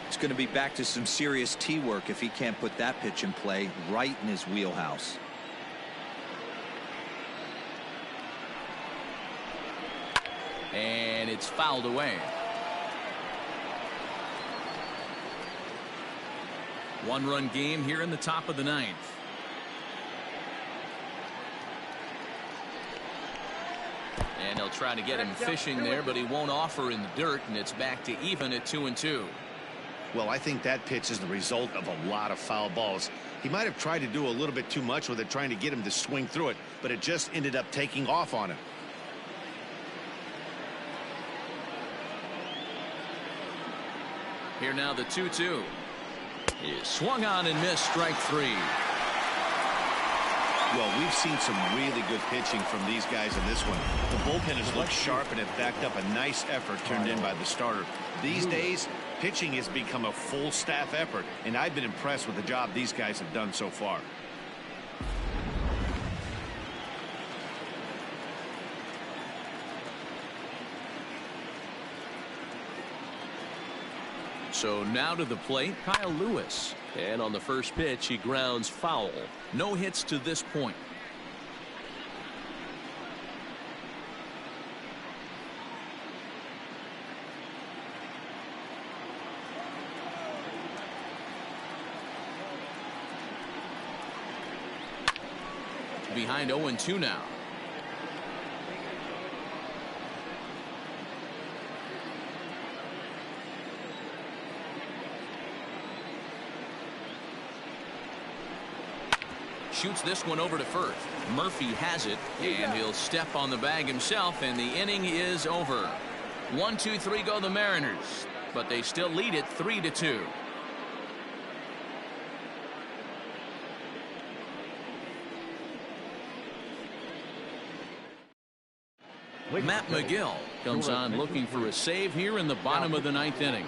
It's going to be back to some serious tee work if he can't put that pitch in play right in his wheelhouse. And it's fouled away. 1-run game here in the top of the 9th. And he'll try to get him fishing there, but he won't offer in the dirt, and it's back to even at 2-2. Well, I think that pitch is the result of a lot of foul balls. He might have tried to do a little bit too much with it, trying to get him to swing through it, but it just ended up taking off on him. Here now the 2-2. Is swung on and missed, strike 3. Well, we've seen some really good pitching from these guys in this one. The bullpen has looked sharp and have backed up a nice effort turned in by the starter. These days, pitching has become a full staff effort, and I've been impressed with the job these guys have done so far. So now to the plate, Kyle Lewis. And on the first pitch, he grounds foul. No hits to this point. Behind 0-2 now. Shoots this one over to first. Murphy has it, and he'll step on the bag himself, and the inning is over. 1-2-3 go the Mariners, but they still lead it 3-2. Matt McGill comes on looking for a save here in the bottom of the 9th inning.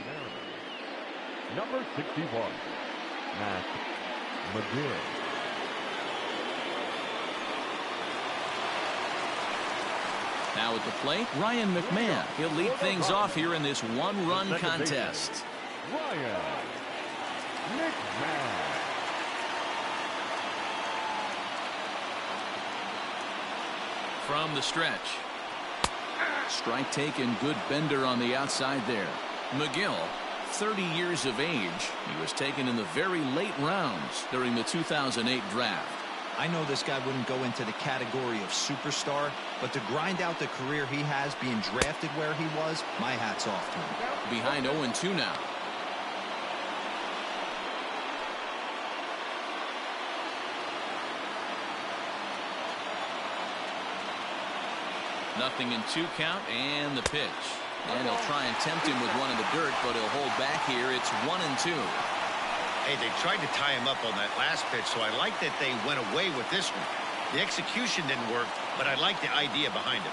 Number 61, Matt McGill. Now at the plate, Ryan McMahon. He'll lead things off here in this 1-run contest. Ryan McMahon. From the stretch. Strike taken, good bender on the outside there. McGill, 30 years of age. He was taken in the very late rounds during the 2008 draft. I know this guy wouldn't go into the category of superstar, but to grind out the career he has being drafted where he was, my hat's off to him. Behind 0-2 now. Nothing in 2 count, and the pitch. And he'll try and tempt him with one in the dirt, but he'll hold back here. It's 1-2. Hey, they tried to tie him up on that last pitch, so I like that they went away with this one. The execution didn't work, but I like the idea behind it.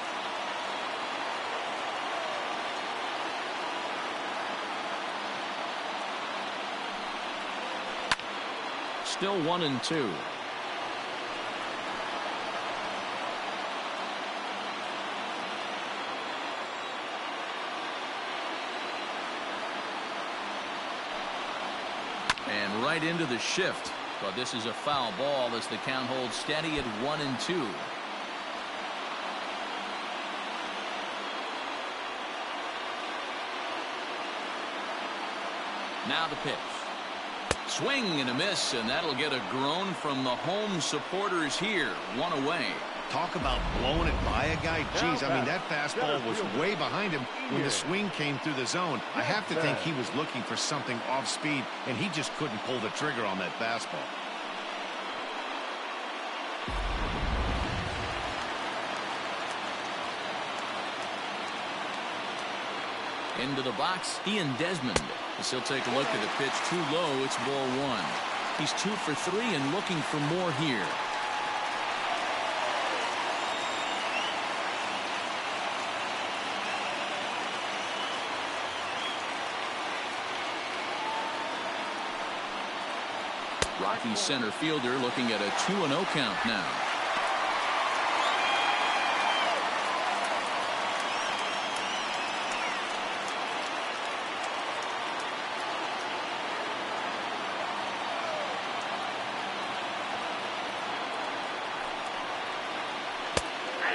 Still 1-2. And right into the shift. But this is a foul ball as the count holds steady at 1-2. Now the pitch. Swing and a miss, and that'll get a groan from the home supporters here. One away. Talk about blowing it by a guy. Geez, I mean, that fastball was way behind him when the swing came through the zone. I have to think he was looking for something off speed, and he just couldn't pull the trigger on that fastball. Into the box, Ian Desmond. As he'll take a look at the pitch too low, it's ball 1. He's 2 for 3 and looking for more here. Rockies center fielder looking at a 2-0 count now.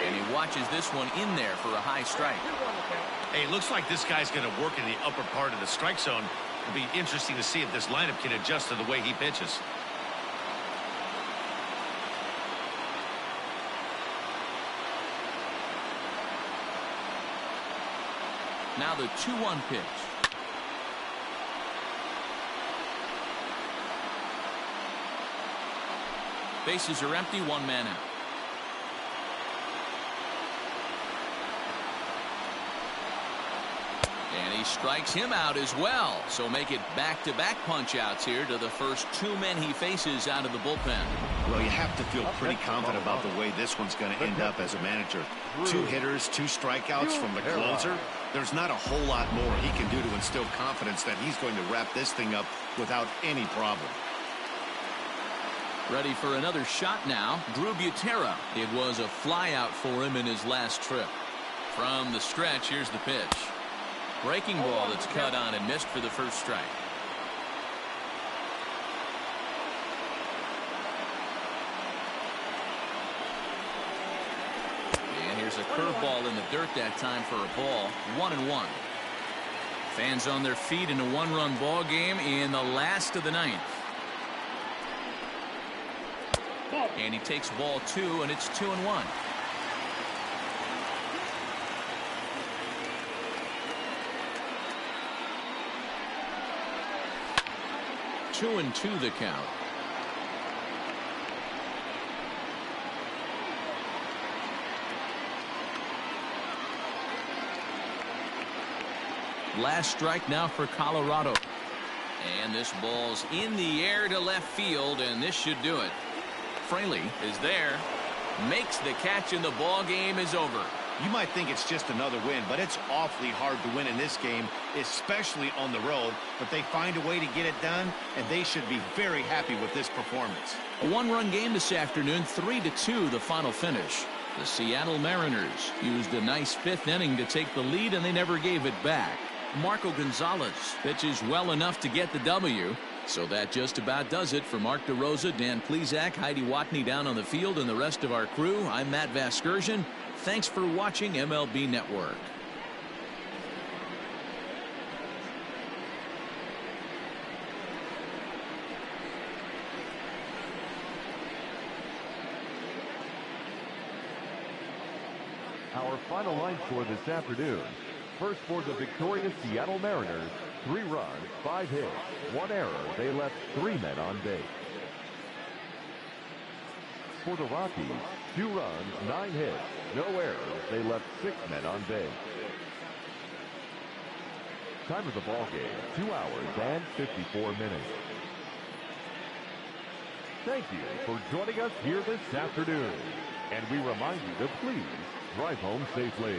And he watches this one in there for a high strike. Hey, it looks like this guy's going to work in the upper part of the strike zone. It'll be interesting to see if this lineup can adjust to the way he pitches. Now the 2-1 pitch. Bases are empty, 1 man out. And he strikes him out as well. So make it back-to-back punch-outs here to the first 2 men he faces out of the bullpen. Well, you have to feel pretty confident about the way this one's going to end up as a manager. 2 hitters, 2 strikeouts from the closer. There's not a whole lot more he can do to instill confidence that he's going to wrap this thing up without any problem. Ready for another shot now. Drew Butera. It was a flyout for him in his last trip. From the stretch, here's the pitch. Breaking ball that's cut on and missed for the first strike. And here's a curveball in the dirt that time for a ball. 1-1. Fans on their feet in a 1-run ball game in the last of the 9th. And he takes ball 2, and it's 2-1. Two and 2 the count. Last strike now for Colorado. And this ball's in the air to left field, and this should do it. Fraley is there, makes the catch, and the ball game is over. You might think it's just another win, but it's awfully hard to win in this game, especially on the road. But they find a way to get it done, and they should be very happy with this performance. A 1-run game this afternoon, 3-2 the final finish. The Seattle Mariners used a nice 5th inning to take the lead, and they never gave it back. Marco Gonzalez pitches well enough to get the W. So that just about does it for Mark DeRosa, Dan Plesac, Heidi Watney down on the field, and the rest of our crew. I'm Matt Vasgersian. Thanks for watching MLB Network. Our final line score this afternoon. First for the victorious Seattle Mariners, 3 runs, 5 hits, 1 error. They left 3 men on base. For the Rockies, 2 runs, 9 hits, no errors. They left 6 men on base. Time of the ball game, 2 hours and 54 minutes. Thank you for joining us here this afternoon. And we remind you to please drive home safely.